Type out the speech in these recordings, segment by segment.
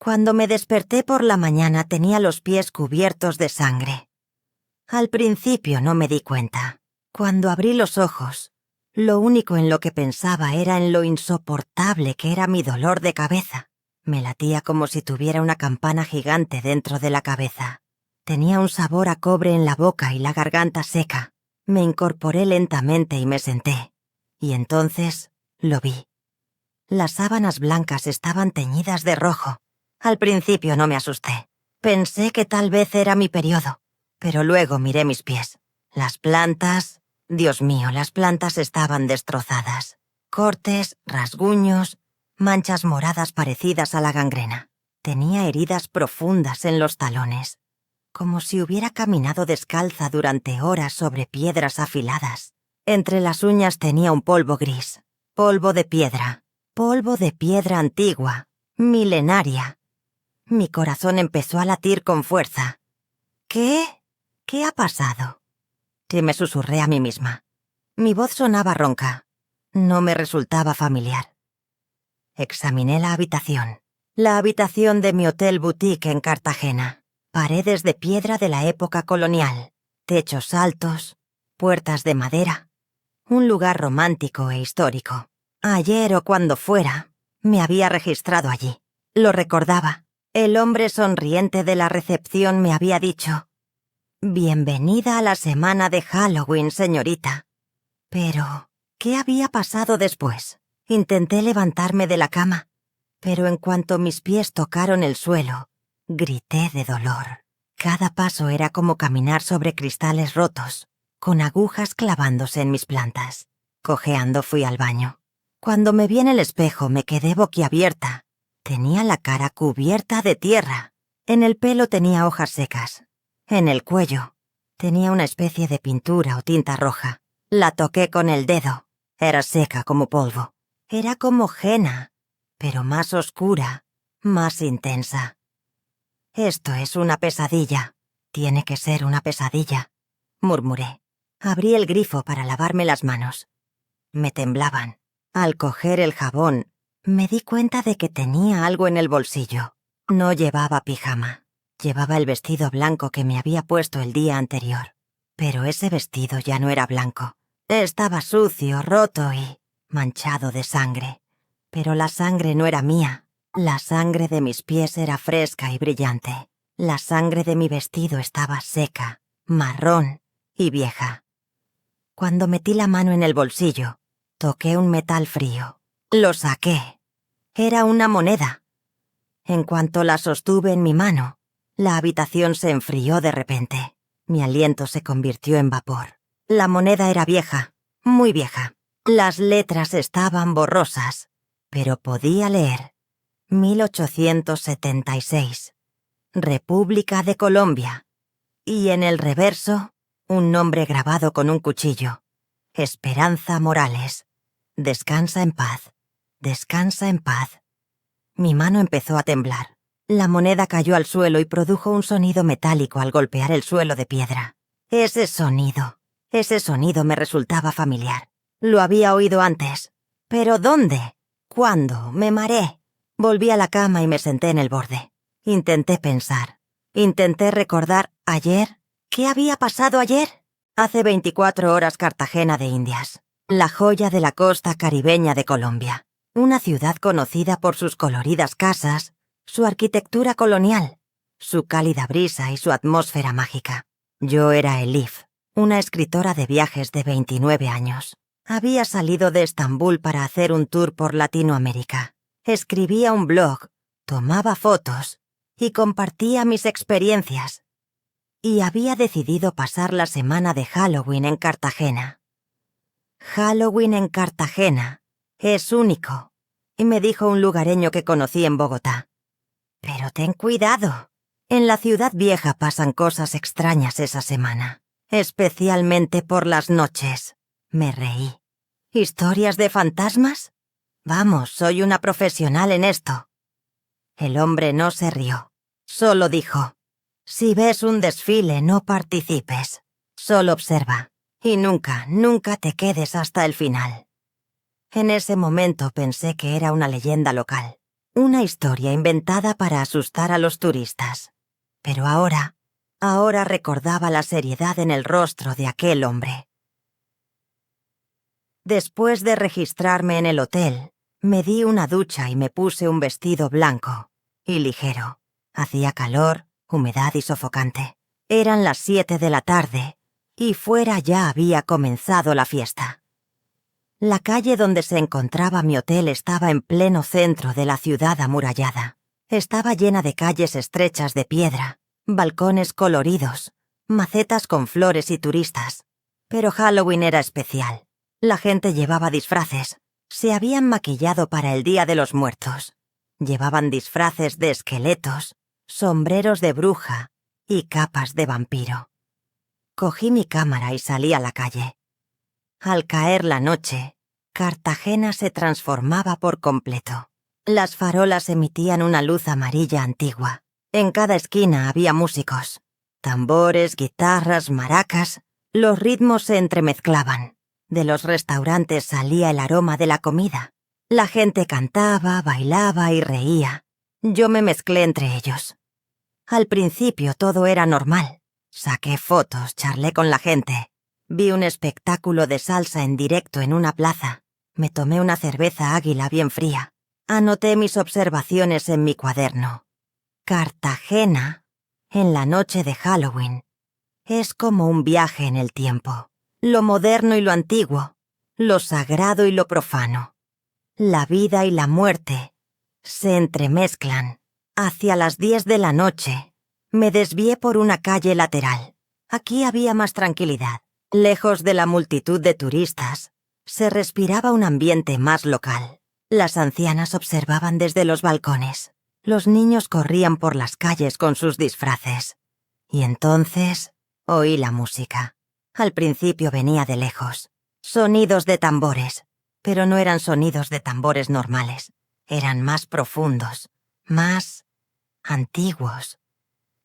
Cuando me desperté por la mañana tenía los pies cubiertos de sangre. Al principio no me di cuenta. Cuando abrí los ojos, lo único en lo que pensaba era en lo insoportable que era mi dolor de cabeza. Me latía como si tuviera una campana gigante dentro de la cabeza. Tenía un sabor a cobre en la boca y la garganta seca. Me incorporé lentamente y me senté. Y entonces lo vi. Las sábanas blancas estaban teñidas de rojo. Al principio no me asusté. Pensé que tal vez era mi periodo, pero luego miré mis pies. Las plantas... Dios mío, las plantas estaban destrozadas. Cortes, rasguños, manchas moradas parecidas a la gangrena. Tenía heridas profundas en los talones, como si hubiera caminado descalza durante horas sobre piedras afiladas. Entre las uñas tenía un polvo gris, polvo de piedra antigua, milenaria. Mi corazón empezó a latir con fuerza. ¿Qué? ¿Qué ha pasado? Que me susurré a mí misma. Mi voz sonaba ronca. No me resultaba familiar. Examiné la habitación de mi hotel boutique en Cartagena. Paredes de piedra de la época colonial, techos altos, puertas de madera. Un lugar romántico e histórico. Ayer o cuando fuera, me había registrado allí. Lo recordaba. El hombre sonriente de la recepción me había dicho: «Bienvenida a la semana de Halloween, señorita». Pero, ¿qué había pasado después? Intenté levantarme de la cama, pero en cuanto mis pies tocaron el suelo, grité de dolor. Cada paso era como caminar sobre cristales rotos, con agujas clavándose en mis plantas. Cojeando fui al baño. Cuando me vi en el espejo me quedé boquiabierta. Tenía la cara cubierta de tierra. En el pelo tenía hojas secas. En el cuello tenía una especie de pintura o tinta roja. La toqué con el dedo. Era seca como polvo. Era como henna, pero más oscura, más intensa. «Esto es una pesadilla. Tiene que ser una pesadilla», murmuré. Abrí el grifo para lavarme las manos. Me temblaban. Al coger el jabón, me di cuenta de que tenía algo en el bolsillo. No llevaba pijama. Llevaba el vestido blanco que me había puesto el día anterior. Pero ese vestido ya no era blanco. Estaba sucio, roto y manchado de sangre. Pero la sangre no era mía. La sangre de mis pies era fresca y brillante. La sangre de mi vestido estaba seca, marrón y vieja. Cuando metí la mano en el bolsillo, toqué un metal frío. Lo saqué. Era una moneda. En cuanto la sostuve en mi mano, la habitación se enfrió de repente. Mi aliento se convirtió en vapor. La moneda era vieja, muy vieja. Las letras estaban borrosas, pero podía leer: 1876. República de Colombia. Y en el reverso, un nombre grabado con un cuchillo: Esperanza Morales. Descansa en paz. Descansa en paz. Mi mano empezó a temblar. La moneda cayó al suelo y produjo un sonido metálico al golpear el suelo de piedra. Ese sonido me resultaba familiar. Lo había oído antes. ¿Pero dónde? ¿Cuándo? Me mareé. Volví a la cama y me senté en el borde. Intenté pensar. Intenté recordar ayer. ¿Qué había pasado ayer? Hace 24 horas Cartagena de Indias, la joya de la costa caribeña de Colombia. Una ciudad conocida por sus coloridas casas, su arquitectura colonial, su cálida brisa y su atmósfera mágica. Yo era Elif, una escritora de viajes de 29 años. Había salido de Estambul para hacer un tour por Latinoamérica. Escribía un blog, tomaba fotos y compartía mis experiencias. Y había decidido pasar la semana de Halloween en Cartagena. Halloween en Cartagena es único, y me dijo un lugareño que conocí en Bogotá. Pero ten cuidado. En la ciudad vieja pasan cosas extrañas esa semana, especialmente por las noches. Me reí. ¿Historias de fantasmas? Vamos, soy una profesional en esto. El hombre no se rió. Solo dijo: si ves un desfile, no participes. Solo observa. Y nunca, nunca te quedes hasta el final. En ese momento pensé que era una leyenda local. Una historia inventada para asustar a los turistas. Pero ahora recordaba la seriedad en el rostro de aquel hombre. Después de registrarme en el hotel, me di una ducha y me puse un vestido blanco y ligero. Hacía calor, humedad y sofocante. Eran las 7 de la tarde y fuera ya había comenzado la fiesta. La calle donde se encontraba mi hotel estaba en pleno centro de la ciudad amurallada. Estaba llena de calles estrechas de piedra, balcones coloridos, macetas con flores y turistas. Pero Halloween era especial. La gente llevaba disfraces. Se habían maquillado para el Día de los Muertos. Llevaban disfraces de esqueletos, sombreros de bruja y capas de vampiro. Cogí mi cámara y salí a la calle. Al caer la noche, Cartagena se transformaba por completo. Las farolas emitían una luz amarilla antigua. En cada esquina había músicos. Tambores, guitarras, maracas. Los ritmos se entremezclaban. De los restaurantes salía el aroma de la comida. La gente cantaba, bailaba y reía. Yo me mezclé entre ellos. Al principio todo era normal. Saqué fotos, charlé con la gente. Vi un espectáculo de salsa en directo en una plaza. Me tomé una cerveza Águila bien fría. Anoté mis observaciones en mi cuaderno. Cartagena, en la noche de Halloween, es como un viaje en el tiempo. Lo moderno y lo antiguo, lo sagrado y lo profano. La vida y la muerte se entremezclan. Hacia las 10 de la noche, me desvié por una calle lateral. Aquí había más tranquilidad. Lejos de la multitud de turistas, se respiraba un ambiente más local. Las ancianas observaban desde los balcones. Los niños corrían por las calles con sus disfraces. Y entonces oí la música. Al principio venía de lejos. Sonidos de tambores. Pero no eran sonidos de tambores normales. Eran más profundos, más antiguos.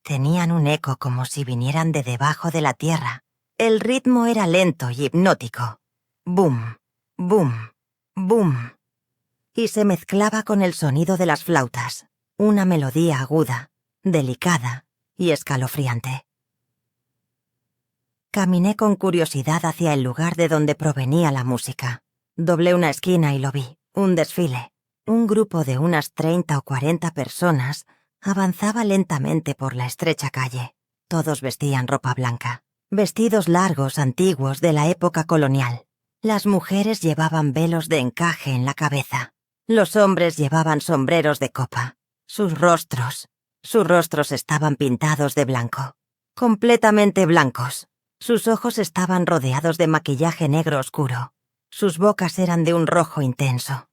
Tenían un eco como si vinieran de debajo de la tierra. El ritmo era lento y hipnótico. Boom, boom, boom. Y se mezclaba con el sonido de las flautas. Una melodía aguda, delicada y escalofriante. Caminé con curiosidad hacia el lugar de donde provenía la música. Doblé una esquina y lo vi. Un desfile. Un grupo de unas 30 o 40 personas avanzaba lentamente por la estrecha calle. Todos vestían ropa blanca. Vestidos largos, antiguos, de la época colonial. Las mujeres llevaban velos de encaje en la cabeza. Los hombres llevaban sombreros de copa. Sus rostros estaban pintados de blanco. Completamente blancos. Sus ojos estaban rodeados de maquillaje negro oscuro. Sus bocas eran de un rojo intenso.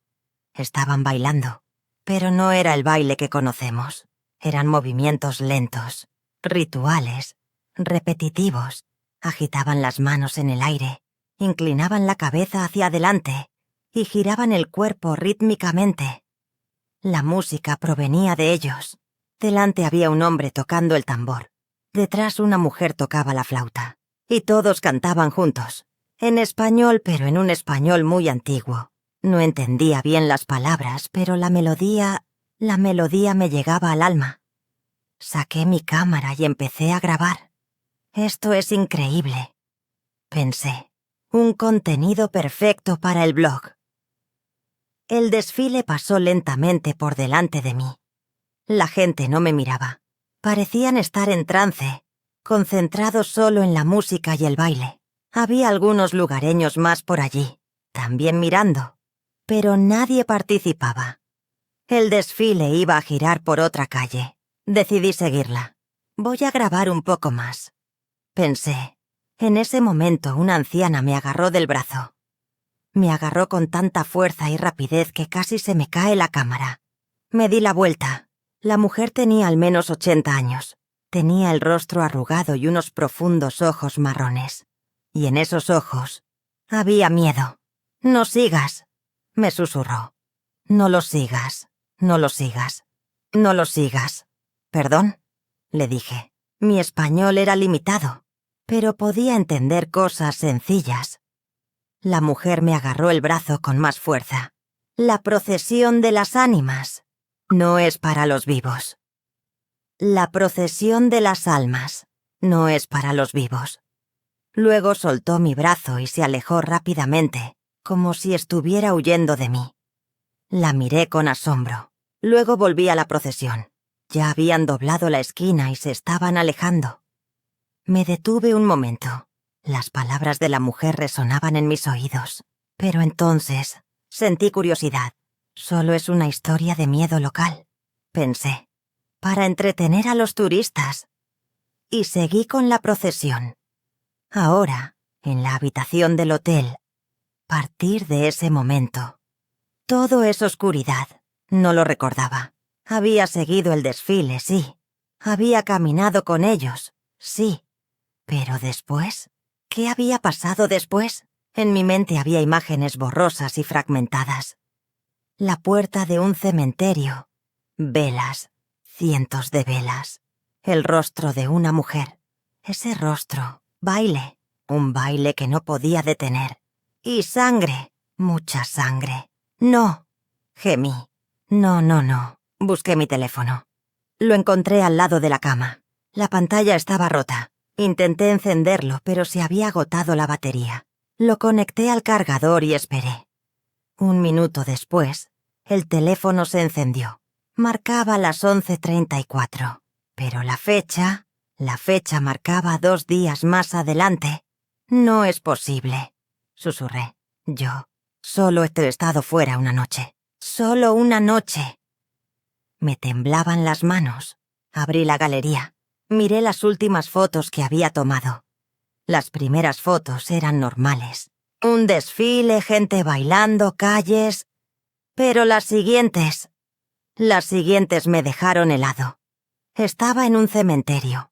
Estaban bailando, pero no era el baile que conocemos. Eran movimientos lentos, rituales, repetitivos. Agitaban las manos en el aire, inclinaban la cabeza hacia adelante y giraban el cuerpo rítmicamente. La música provenía de ellos. Delante había un hombre tocando el tambor. Detrás una mujer tocaba la flauta. Y todos cantaban juntos. En español, pero en un español muy antiguo. No entendía bien las palabras, pero la melodía me llegaba al alma. Saqué mi cámara y empecé a grabar. Esto es increíble, pensé. Un contenido perfecto para el blog. El desfile pasó lentamente por delante de mí. La gente no me miraba. Parecían estar en trance, concentrados solo en la música y el baile. Había algunos lugareños más por allí, también mirando, pero nadie participaba. El desfile iba a girar por otra calle. Decidí seguirla. Voy a grabar un poco más, pensé. En ese momento una anciana me agarró del brazo. Me agarró con tanta fuerza y rapidez que casi se me cae la cámara. Me di la vuelta. La mujer tenía al menos 80 años. Tenía el rostro arrugado y unos profundos ojos marrones. Y en esos ojos había miedo. «No sigas», me susurró. «No lo sigas, no lo sigas, no lo sigas». «¿Perdón?», le dije. Mi español era limitado, pero podía entender cosas sencillas. La mujer me agarró el brazo con más fuerza. «La procesión de las ánimas», no es para los vivos. La procesión de las almas no es para los vivos. Luego soltó mi brazo y se alejó rápidamente, como si estuviera huyendo de mí. La miré con asombro. Luego volví a la procesión. Ya habían doblado la esquina y se estaban alejando. Me detuve un momento. Las palabras de la mujer resonaban en mis oídos. Pero entonces sentí curiosidad. Solo es una historia de miedo local, pensé, para entretener a los turistas. Y seguí con la procesión. Ahora, en la habitación del hotel, partir de ese momento. Todo es oscuridad. No lo recordaba. Había seguido el desfile, sí. Había caminado con ellos, sí. Pero después, ¿qué había pasado después? En mi mente había imágenes borrosas y fragmentadas. La puerta de un cementerio. Velas. Cientos de velas. El rostro de una mujer. Ese rostro. Baile. Un baile que no podía detener. Y sangre. Mucha sangre. No. Gemí. No. Busqué mi teléfono. Lo encontré al lado de la cama. La pantalla estaba rota. Intenté encenderlo, pero se había agotado la batería. Lo conecté al cargador y esperé. Un minuto después, el teléfono se encendió. Marcaba las 11:34. Pero la fecha marcaba 2 días más adelante. No es posible, susurré. Yo solo he estado fuera una noche. Solo una noche. Me temblaban las manos. Abrí la galería. Miré las últimas fotos que había tomado. Las primeras fotos eran normales. Un desfile, gente bailando, calles. Pero las siguientes me dejaron helado. Estaba en un cementerio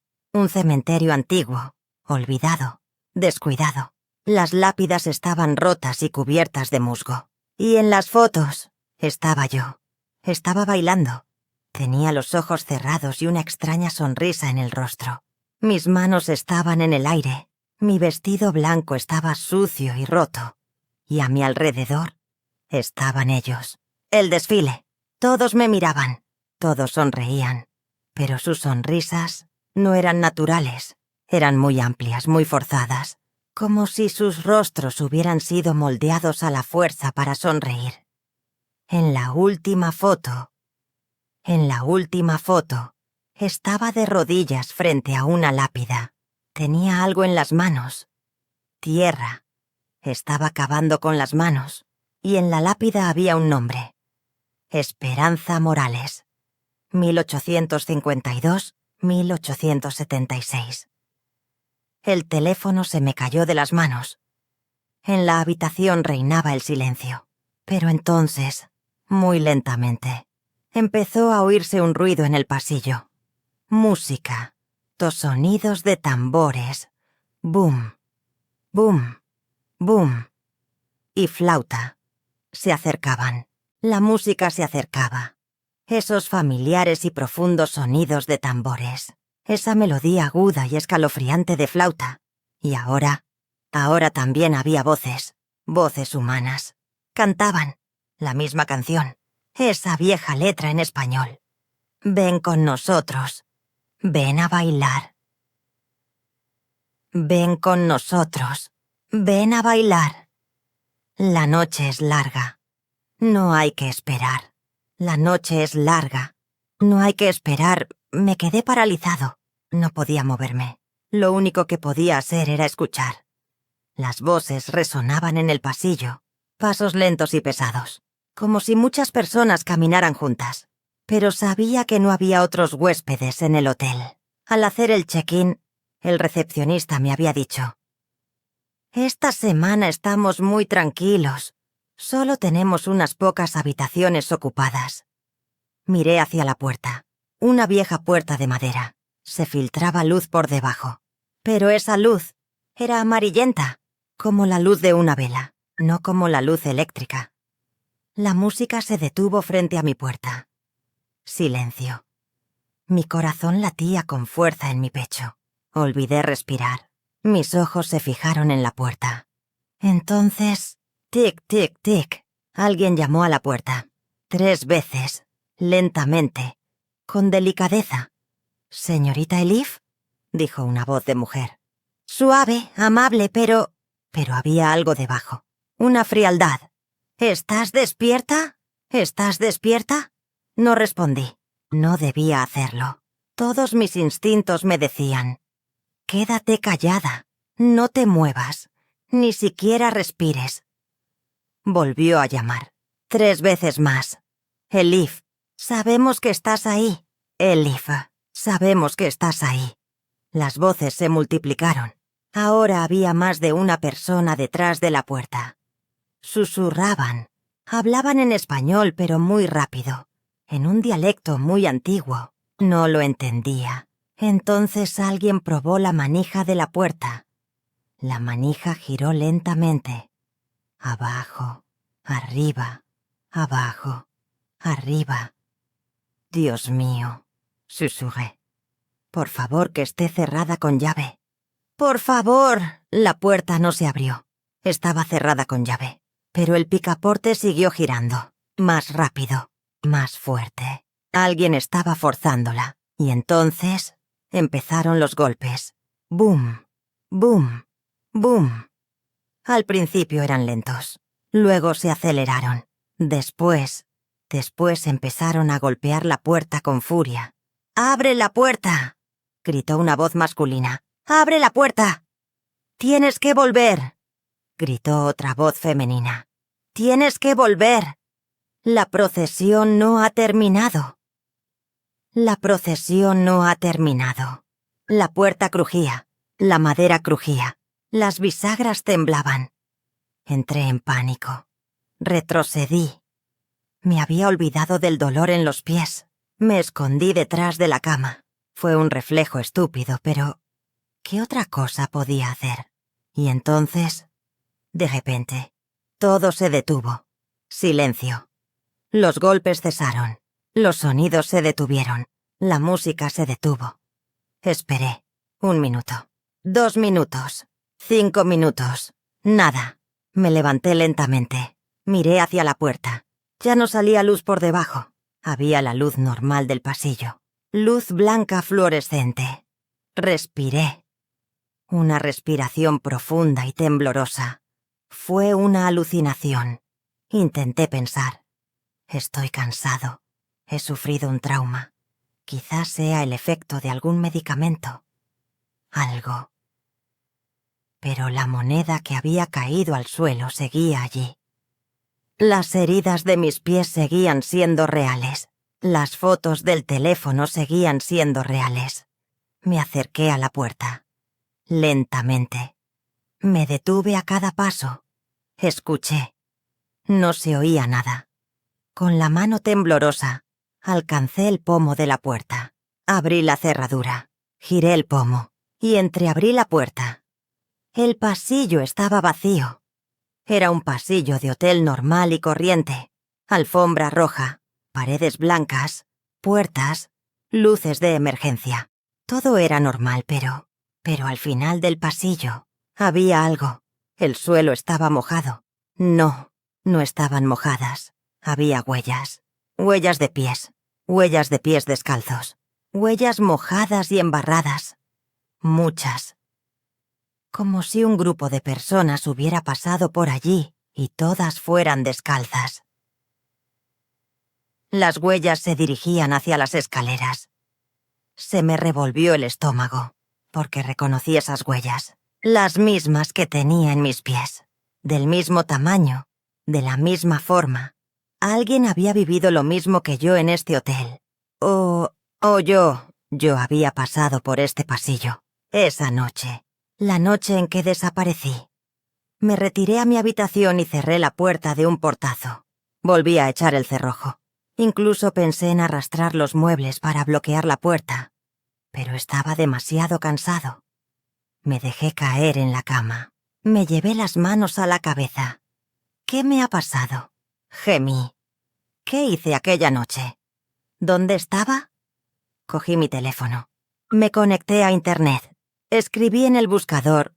antiguo, olvidado, descuidado. Las lápidas estaban rotas y cubiertas de musgo. Y en las fotos estaba yo. Estaba bailando. Tenía los ojos cerrados y una extraña sonrisa en el rostro. Mis manos estaban en el aire. Mi vestido blanco estaba sucio y roto. Y a mi alrededor estaban ellos. El desfile. Todos me miraban. Todos sonreían. Pero sus sonrisas no eran naturales. Eran muy amplias, muy forzadas. Como si sus rostros hubieran sido moldeados a la fuerza para sonreír. En la última foto, estaba de rodillas frente a una lápida. Tenía algo en las manos. Tierra. Estaba cavando con las manos. Y en la lápida había un nombre. Esperanza Morales. 1852-1876. El teléfono se me cayó de las manos. En la habitación reinaba el silencio. Pero entonces, muy lentamente, empezó a oírse un ruido en el pasillo. Música. Sonidos de tambores. Boom. Boom. Boom. Y flauta. Se acercaban. La música se acercaba. Esos familiares y profundos sonidos de tambores. Esa melodía aguda y escalofriante de flauta. Y ahora también había voces. Voces humanas. Cantaban. La misma canción. Esa vieja letra en español. Ven con nosotros. Ven a bailar. Ven con nosotros. Ven a bailar. La noche es larga. No hay que esperar. La noche es larga. No hay que esperar. Me quedé paralizado. No podía moverme. Lo único que podía hacer era escuchar. Las voces resonaban en el pasillo. Pasos lentos y pesados. Como si muchas personas caminaran juntas. Pero sabía que no había otros huéspedes en el hotel. Al hacer el check-in, el recepcionista me había dicho: «Esta semana estamos muy tranquilos. Solo tenemos unas pocas habitaciones ocupadas». Miré hacia la puerta. Una vieja puerta de madera. Se filtraba luz por debajo. Pero esa luz era amarillenta, como la luz de una vela, no como la luz eléctrica. La música se detuvo frente a mi puerta. Silencio. Mi corazón latía con fuerza en mi pecho. Olvidé respirar. Mis ojos se fijaron en la puerta. Entonces, tic, tic, tic. Alguien llamó a la puerta. 3 veces. lentamente, con delicadeza. «¿Señorita Elif?», dijo una voz de mujer. Suave, amable, pero había algo debajo. Una frialdad. «¿Estás despierta? ¿Estás despierta?». No respondí. No debía hacerlo. Todos mis instintos me decían: «Quédate callada. No te muevas. Ni siquiera respires». Volvió a llamar. 3 veces más. «Elif, sabemos que estás ahí. Elif, sabemos que estás ahí». Las voces se multiplicaron. Ahora había más de una persona detrás de la puerta. Susurraban. Hablaban en español, pero muy rápido, en un dialecto muy antiguo. No lo entendía. Entonces alguien probó la manija de la puerta. La manija giró lentamente. Abajo, arriba, abajo, arriba. «Dios mío», susurré. «Por favor, que esté cerrada con llave». «Por favor». La puerta no se abrió. Estaba cerrada con llave. Pero el picaporte siguió girando. Más rápido, más fuerte. Alguien estaba forzándola. Y entonces empezaron los golpes. Boom, boom, boom. Al principio eran lentos. Luego se aceleraron. Después empezaron a golpear la puerta con furia. «¡Abre la puerta!», gritó una voz masculina. «¡Abre la puerta!». «Tienes que volver», gritó otra voz femenina. «Tienes que volver. La procesión no ha terminado». La procesión no ha terminado. La puerta crujía, la madera crujía, las bisagras temblaban. Entré en pánico. Retrocedí. Me había olvidado del dolor en los pies. Me escondí detrás de la cama. Fue un reflejo estúpido, pero ¿qué otra cosa podía hacer? Y entonces, de repente, todo se detuvo. Silencio. Los golpes cesaron. Los sonidos se detuvieron. La música se detuvo. Esperé. 1 minuto. 2 minutos. 5 minutos. Nada. Me levanté lentamente. Miré hacia la puerta. Ya no salía luz por debajo. Había la luz normal del pasillo. Luz blanca fluorescente. Respiré. Una respiración profunda y temblorosa. Fue una alucinación. Intenté pensar. Estoy cansado. He sufrido un trauma. Quizás sea el efecto de algún medicamento. Algo. Pero la moneda que había caído al suelo seguía allí. Las heridas de mis pies seguían siendo reales. Las fotos del teléfono seguían siendo reales. Me acerqué a la puerta. Lentamente. Me detuve a cada paso. Escuché. No se oía nada. Con la mano temblorosa, alcancé el pomo de la puerta. Abrí la cerradura. Giré el pomo y entreabrí la puerta. El pasillo estaba vacío. Era un pasillo de hotel normal y corriente. Alfombra roja, paredes blancas, puertas, luces de emergencia. Todo era normal, pero al final del pasillo había algo. El suelo estaba mojado. No, no estaban mojadas. Había huellas. Huellas de pies descalzos. Huellas mojadas y embarradas. Muchas. Como si un grupo de personas hubiera pasado por allí y todas fueran descalzas. Las huellas se dirigían hacia las escaleras. Se me revolvió el estómago, porque reconocí esas huellas, las mismas que tenía en mis pies, del mismo tamaño, de la misma forma. Alguien había vivido lo mismo que yo en este hotel. O yo había pasado por este pasillo, esa noche. La noche en que desaparecí. Me retiré a mi habitación y cerré la puerta de un portazo. Volví a echar el cerrojo. Incluso pensé en arrastrar los muebles para bloquear la puerta, pero estaba demasiado cansado. Me dejé caer en la cama. Me llevé las manos a la cabeza. ¿Qué me ha pasado? Gemí. ¿Qué hice aquella noche? ¿Dónde estaba? Cogí mi teléfono. Me conecté a Internet. Escribí en el buscador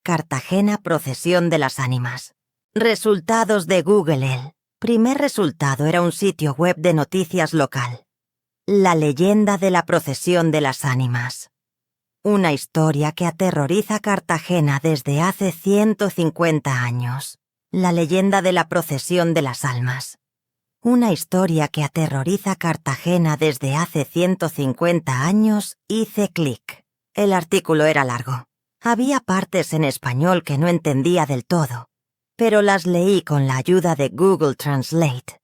Cartagena Procesión de las Ánimas. Resultados de Google. Primer resultado era un sitio web de noticias local. La leyenda de la procesión de las ánimas. Una historia que aterroriza Cartagena desde hace 150 años. La leyenda de la procesión de las almas. Una historia que aterroriza Cartagena desde hace 150 años. Hice clic. El artículo era largo. Había partes en español que no entendía del todo, pero las leí con la ayuda de Google Translate.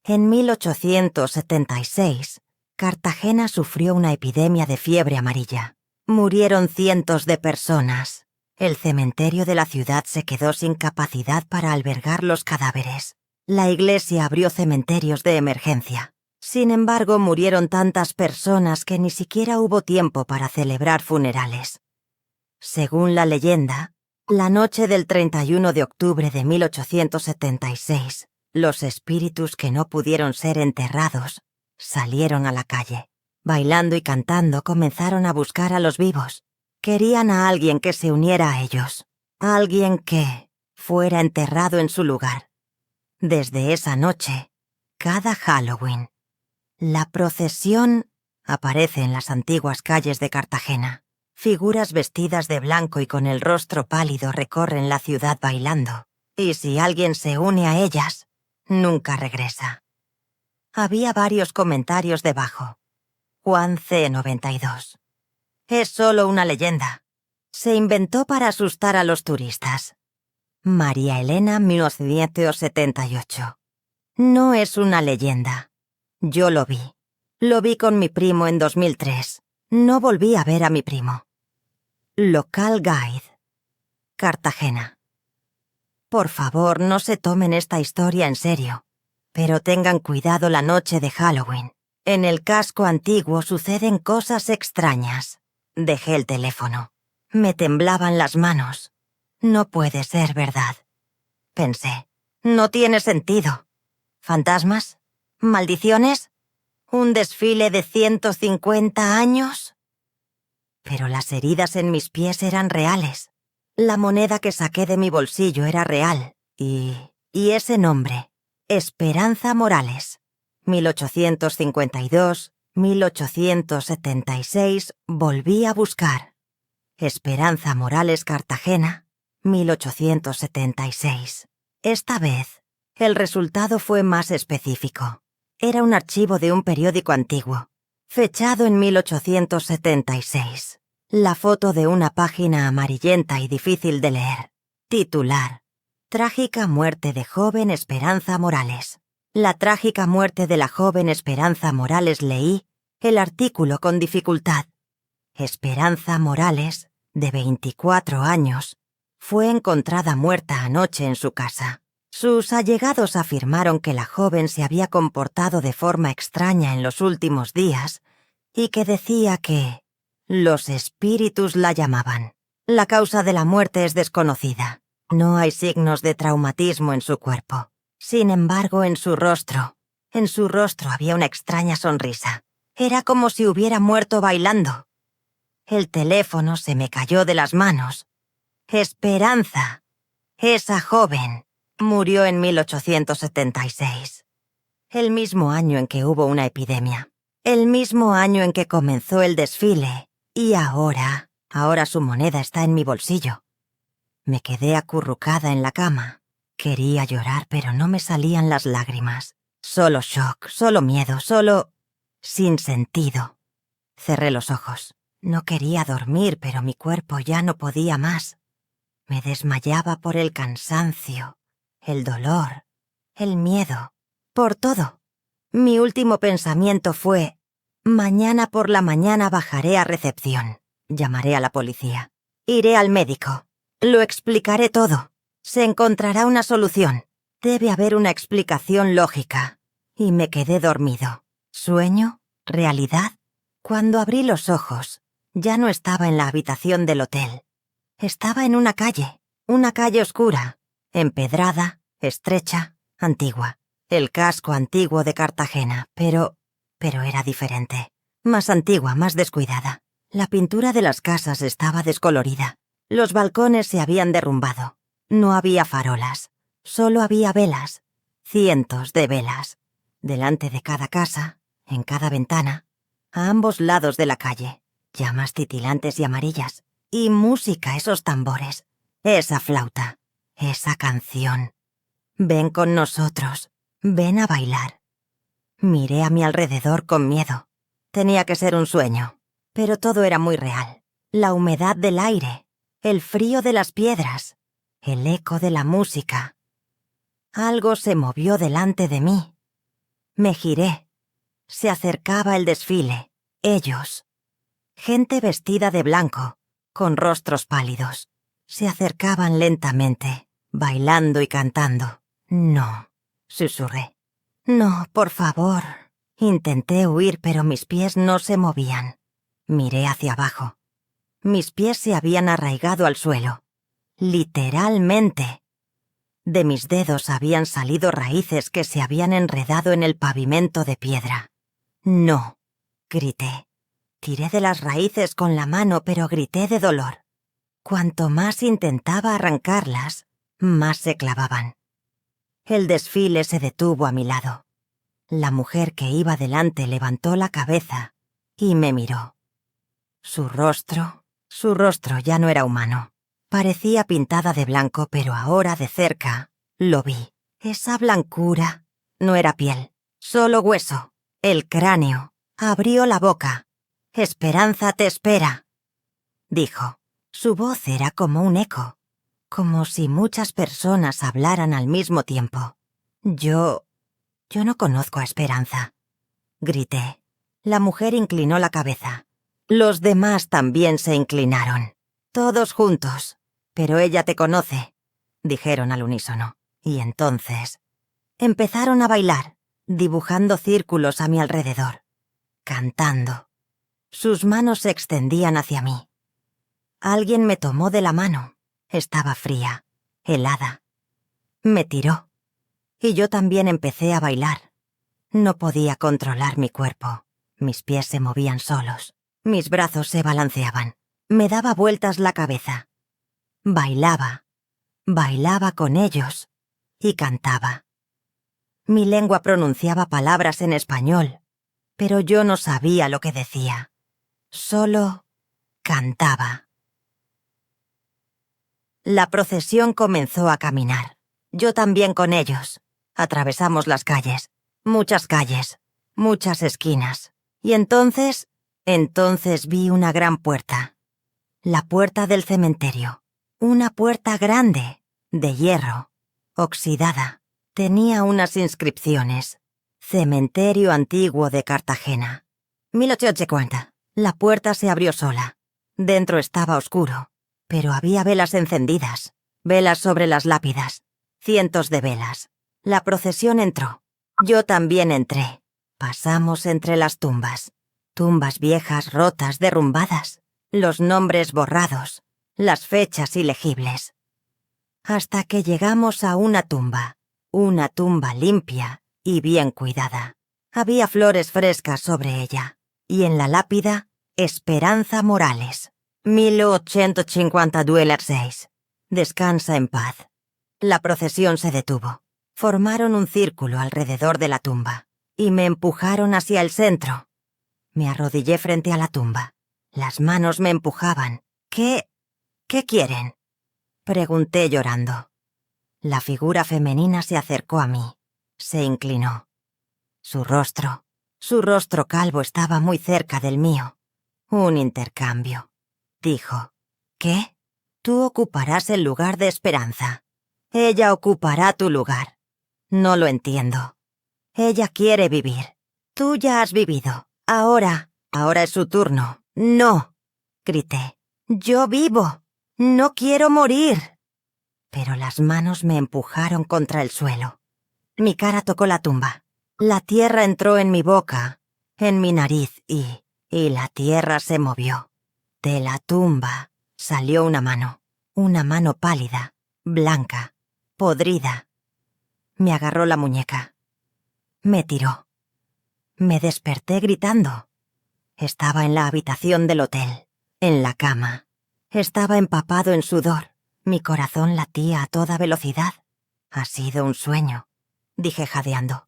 En 1876, Cartagena sufrió una epidemia de fiebre amarilla. Murieron cientos de personas. El cementerio de la ciudad se quedó sin capacidad para albergar los cadáveres. La iglesia abrió cementerios de emergencia. Sin embargo, murieron tantas personas que ni siquiera hubo tiempo para celebrar funerales. Según la leyenda, la noche del 31 de octubre de 1876, los espíritus que no pudieron ser enterrados salieron a la calle. Bailando y cantando comenzaron a buscar a los vivos. Querían a alguien que se uniera a ellos, a alguien que fuera enterrado en su lugar. Desde esa noche, cada Halloween, la procesión aparece en las antiguas calles de Cartagena. Figuras vestidas de blanco y con el rostro pálido recorren la ciudad bailando, y si alguien se une a ellas, nunca regresa. Había varios comentarios debajo. Juan C92. Es solo una leyenda. Se inventó para asustar a los turistas. María Elena 1978. No es una leyenda. Yo lo vi. Lo vi con mi primo en 2003. No volví a ver a mi primo. Local Guide. Cartagena. Por favor, no se tomen esta historia en serio, pero tengan cuidado la noche de Halloween. En el casco antiguo suceden cosas extrañas. Dejé el teléfono. Me temblaban las manos. No puede ser verdad. Pensé, no tiene sentido. ¿Fantasmas? ¿Maldiciones? ¿Un desfile de 150 años? Pero las heridas en mis pies eran reales. La moneda que saqué de mi bolsillo era real. Y ese nombre, Esperanza Morales. 1852, 1876, volví a buscar. Esperanza Morales Cartagena, 1876. Esta vez, el resultado fue más específico. Era un archivo de un periódico antiguo, fechado en 1876. La foto de una página amarillenta y difícil de leer. Titular: Trágica muerte de joven Esperanza Morales. La trágica muerte de la joven Esperanza Morales. Leí el artículo con dificultad. Esperanza Morales, de 24 años, fue encontrada muerta anoche en su casa. Sus allegados afirmaron que la joven se había comportado de forma extraña en los últimos días y que decía que los espíritus la llamaban. La causa de la muerte es desconocida. No hay signos de traumatismo en su cuerpo. Sin embargo, en su rostro había una extraña sonrisa. Era como si hubiera muerto bailando. El teléfono se me cayó de las manos. Esperanza, esa joven, murió en 1876. El mismo año en que hubo una epidemia. El mismo año en que comenzó el desfile. Y ahora su moneda está en mi bolsillo. Me quedé acurrucada en la cama. Quería llorar, pero no me salían las lágrimas. Solo shock, solo miedo, solo sin sentido. Cerré los ojos. No quería dormir, pero mi cuerpo ya no podía más. Me desmayaba por el cansancio, el dolor, el miedo, por todo. Mi último pensamiento fue: mañana por la mañana bajaré a recepción. Llamaré a la policía. Iré al médico. Lo explicaré todo. Se encontrará una solución. Debe haber una explicación lógica. Y me quedé dormido. ¿Sueño? ¿Realidad? Cuando abrí los ojos, ya no estaba en la habitación del hotel. Estaba en una calle oscura, empedrada, estrecha, antigua. El casco antiguo de Cartagena, pero era diferente. Más antigua, más descuidada. La pintura de las casas estaba descolorida. Los balcones se habían derrumbado. No había farolas. Solo había velas. cientos de velas, delante de cada casa, en cada ventana, a ambos lados de la calle, llamas titilantes y amarillas, y música, esos tambores, esa flauta, esa canción. Ven con nosotros, ven a bailar. Miré a mi alrededor con miedo. Tenía que ser un sueño, pero todo era muy real. La humedad del aire, el frío de las piedras, el eco de la música. Algo se movió delante de mí. Me giré. Se acercaba el desfile. Ellos. Gente vestida de blanco, con rostros pálidos. Se acercaban lentamente, bailando y cantando. No, susurré. No, por favor. Intenté huir, pero mis pies no se movían. Miré hacia abajo. Mis pies se habían arraigado al suelo. Literalmente. De mis dedos habían salido raíces que se habían enredado en el pavimento de piedra. No, grité. Tiré de las raíces con la mano, pero grité de dolor. Cuanto más intentaba arrancarlas, más se clavaban. El desfile se detuvo a mi lado. La mujer que iba delante levantó la cabeza y me miró. Su rostro ya no era humano. Parecía pintada de blanco, pero ahora de cerca lo vi. Esa blancura no era piel, solo hueso. El cráneo. Abrió la boca. «Esperanza te espera», dijo. Su voz era como un eco, como si muchas personas hablaran al mismo tiempo. Yo no conozco a Esperanza, grité. La mujer inclinó la cabeza. Los demás también se inclinaron. Todos juntos. «Pero ella te conoce», dijeron al unísono. Y entonces empezaron a bailar, dibujando círculos a mi alrededor, cantando. Sus manos se extendían hacia mí. Alguien me tomó de la mano. Estaba fría, helada. Me tiró. Y yo también empecé a bailar. No podía controlar mi cuerpo. Mis pies se movían solos. Mis brazos se balanceaban. Me daba vueltas la cabeza. Bailaba. Bailaba con ellos. Y cantaba. Mi lengua pronunciaba palabras en español, pero yo no sabía lo que decía. Solo cantaba. La procesión comenzó a caminar. Yo también con ellos. Atravesamos las calles, muchas esquinas. Y entonces vi una gran puerta. La puerta del cementerio. Una puerta grande, de hierro, oxidada. Tenía unas inscripciones. Cementerio Antiguo de Cartagena. 1850. La puerta se abrió sola. Dentro estaba oscuro, pero había velas encendidas, velas sobre las lápidas, cientos de velas. La procesión entró. Yo también entré. Pasamos entre las tumbas. Tumbas viejas, rotas, derrumbadas. Los nombres borrados, las fechas ilegibles. Hasta que llegamos a una tumba limpia y bien cuidada. Había flores frescas sobre ella, y en la lápida, Esperanza Morales, 1852-6. Descansa en paz. La procesión se detuvo. Formaron un círculo alrededor de la tumba, y me empujaron hacia el centro. Me arrodillé frente a la tumba. Las manos me empujaban. ¿Qué quieren?», pregunté llorando. La figura femenina se acercó a mí. Se inclinó. Su rostro calvo estaba muy cerca del mío. «Un intercambio», dijo. «¿Qué? Tú ocuparás el lugar de Esperanza. Ella ocupará tu lugar. No lo entiendo. Ella quiere vivir. Tú ya has vivido. Ahora es su turno». «No», grité. «Yo vivo. No quiero morir». Pero las manos me empujaron contra el suelo. Mi cara tocó la tumba. La tierra entró en mi boca, en mi nariz y la tierra se movió. De la tumba salió una mano pálida, blanca, podrida. Me agarró la muñeca. Me tiró. Me desperté gritando. Estaba en la habitación del hotel, en la cama. Estaba empapado en sudor. Mi corazón latía a toda velocidad. Ha sido un sueño. dije jadeando.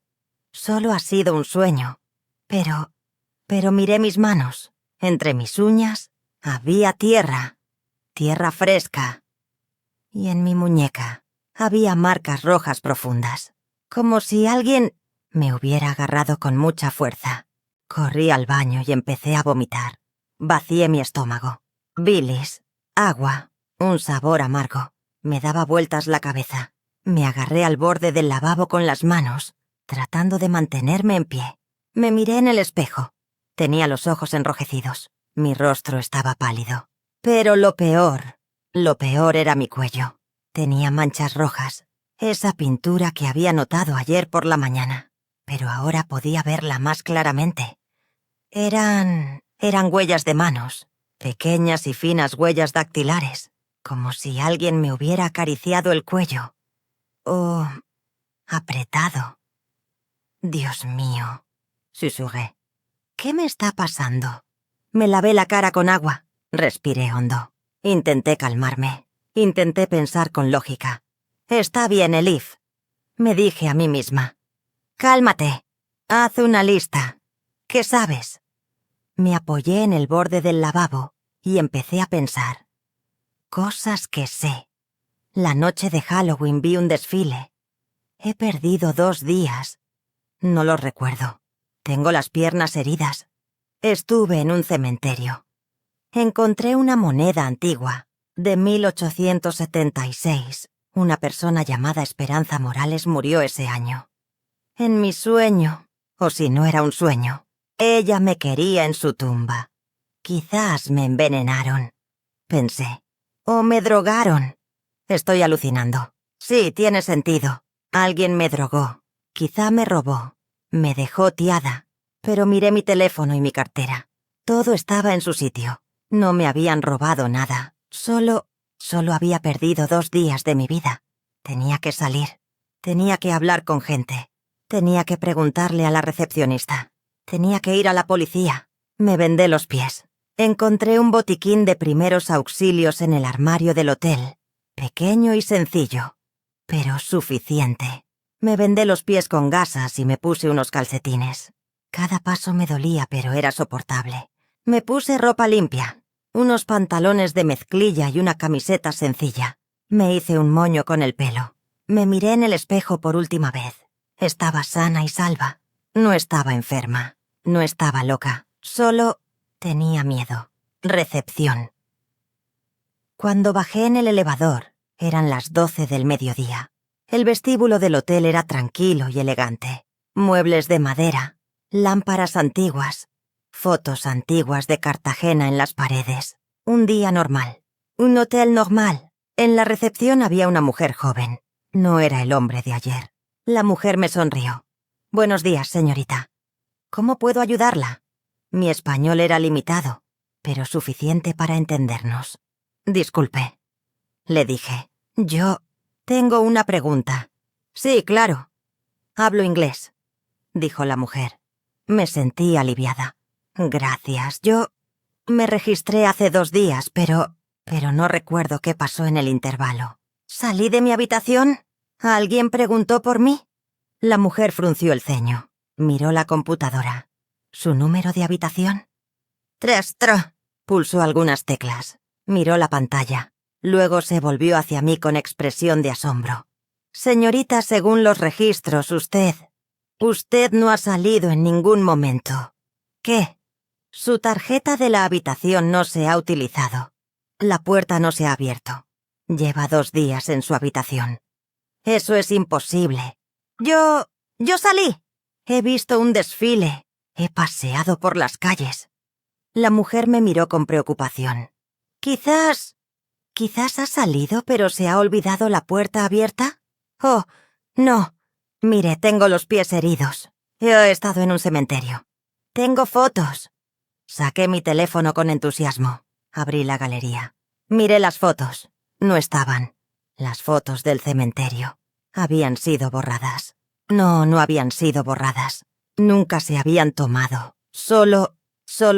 Solo ha sido un sueño. Pero miré mis manos. Entre mis uñas había tierra. Tierra fresca. Y en mi muñeca había marcas rojas profundas. Como si alguien me hubiera agarrado con mucha fuerza. Corrí al baño y empecé a vomitar. Vacié mi estómago. Bilis, agua, un sabor amargo. Me daba vueltas la cabeza. Me agarré al borde del lavabo con las manos, tratando de mantenerme en pie. Me miré en el espejo. Tenía los ojos enrojecidos. Mi rostro estaba pálido. Pero lo peor era mi cuello. Tenía manchas rojas, esa pintura que había notado ayer por la mañana, pero ahora podía verla más claramente. Eran huellas de manos, pequeñas y finas huellas dactilares, como si alguien me hubiera acariciado el cuello. O apretado. Dios mío, susurré. ¿Qué me está pasando? Me lavé la cara con agua. Respiré hondo. Intenté calmarme. Intenté pensar con lógica. Está bien, Elif, me dije a mí misma. Cálmate. Haz una lista. ¿Qué sabes? Me apoyé en el borde del lavabo y empecé a pensar. Cosas que sé. La noche de Halloween vi un desfile. He perdido 2 días. No lo recuerdo. Tengo las piernas heridas. Estuve en un cementerio. Encontré una moneda antigua, de 1876. Una persona llamada Esperanza Morales murió ese año. En mi sueño, o si no era un sueño, ella me quería en su tumba. Quizás me envenenaron, pensé. O me drogaron. Estoy alucinando. Sí, tiene sentido. Alguien me drogó. Quizá me robó. Me dejó tiada. Pero miré mi teléfono y mi cartera. Todo estaba en su sitio. No me habían robado nada. Solo había perdido 2 días de mi vida. Tenía que salir. Tenía que hablar con gente. Tenía que preguntarle a la recepcionista. Tenía que ir a la policía. Me vendé los pies. Encontré un botiquín de primeros auxilios en el armario del hotel. Pequeño y sencillo, pero suficiente. Me vendé los pies con gasas y me puse unos calcetines. Cada paso me dolía, pero era soportable. Me puse ropa limpia, unos pantalones de mezclilla y una camiseta sencilla. Me hice un moño con el pelo. Me miré en el espejo por última vez. Estaba sana y salva. No estaba enferma. No estaba loca. Solo tenía miedo. Recepción. Cuando bajé en el elevador, eran las 12 del mediodía. El vestíbulo del hotel era tranquilo y elegante. Muebles de madera, lámparas antiguas, fotos antiguas de Cartagena en las paredes. Un día normal. Un hotel normal. En la recepción había una mujer joven. No era el hombre de ayer. La mujer me sonrió. Buenos días, señorita. ¿Cómo puedo ayudarla? Mi español era limitado, pero suficiente para entendernos. Disculpe, le dije. Yo tengo una pregunta. Sí, claro. Hablo inglés, dijo la mujer. Me sentí aliviada. Gracias. Yo me registré hace 2 días, pero no recuerdo qué pasó en el intervalo. ¿Salí de mi habitación? ¿Alguien preguntó por mí? La mujer frunció el ceño. Miró la computadora. ¿Su número de habitación? 3. Pulsó algunas teclas. Miró la pantalla. Luego se volvió hacia mí con expresión de asombro. Señorita, según los registros, usted no ha salido en ningún momento. ¿Qué? Su tarjeta de la habitación no se ha utilizado. La puerta no se ha abierto. Lleva 2 días en su habitación. Eso es imposible. Yo salí. He visto un desfile. He paseado por las calles. La mujer me miró con preocupación. Quizás ha salido, pero se ha olvidado la puerta abierta. Oh, no. Mire, tengo los pies heridos. Yo he estado en un cementerio. Tengo fotos. Saqué mi teléfono con entusiasmo. Abrí la galería. Miré las fotos. No estaban. Las fotos del cementerio. Habían sido borradas. No habían sido borradas. Nunca se habían tomado. Solo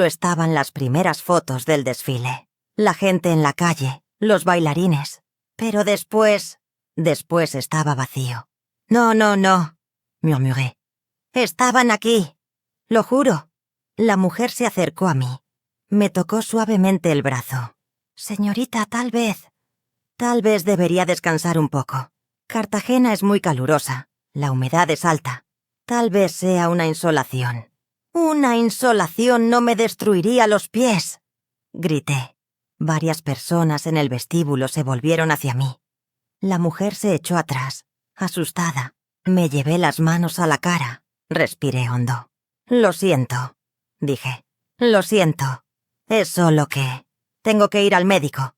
estaban las primeras fotos del desfile. La gente en la calle, los bailarines. Pero después estaba vacío. No. murmuré. Estaban aquí. Lo juro. La mujer se acercó a mí. Me tocó suavemente el brazo. Señorita, tal vez debería descansar un poco. Cartagena es muy calurosa. La humedad es alta. Tal vez sea una insolación. Una insolación no me destruiría los pies, grité. Varias personas en el vestíbulo se volvieron hacia mí. La mujer se echó atrás, asustada. Me llevé las manos a la cara. Respiré hondo. Lo siento, dije. Lo siento. Es solo que... tengo que ir al médico.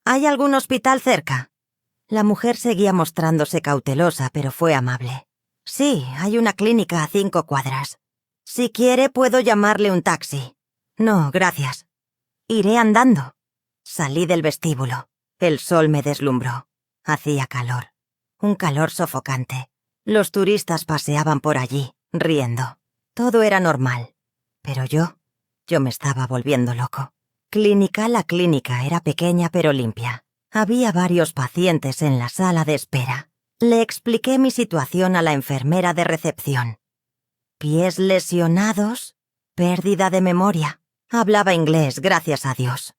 ¿Hay algún hospital cerca? La mujer seguía mostrándose cautelosa, pero fue amable. Sí, hay una clínica a 5 cuadras. Si quiere, puedo llamarle un taxi. No, gracias. Iré andando. Salí del vestíbulo. El sol me deslumbró. Hacía calor. Un calor sofocante. Los turistas paseaban por allí, riendo. Todo era normal. Pero yo me estaba volviendo loco. La clínica era pequeña pero limpia. Había varios pacientes en la sala de espera. Le expliqué mi situación a la enfermera de recepción. Pies lesionados, pérdida de memoria. Hablaba inglés, gracias a Dios.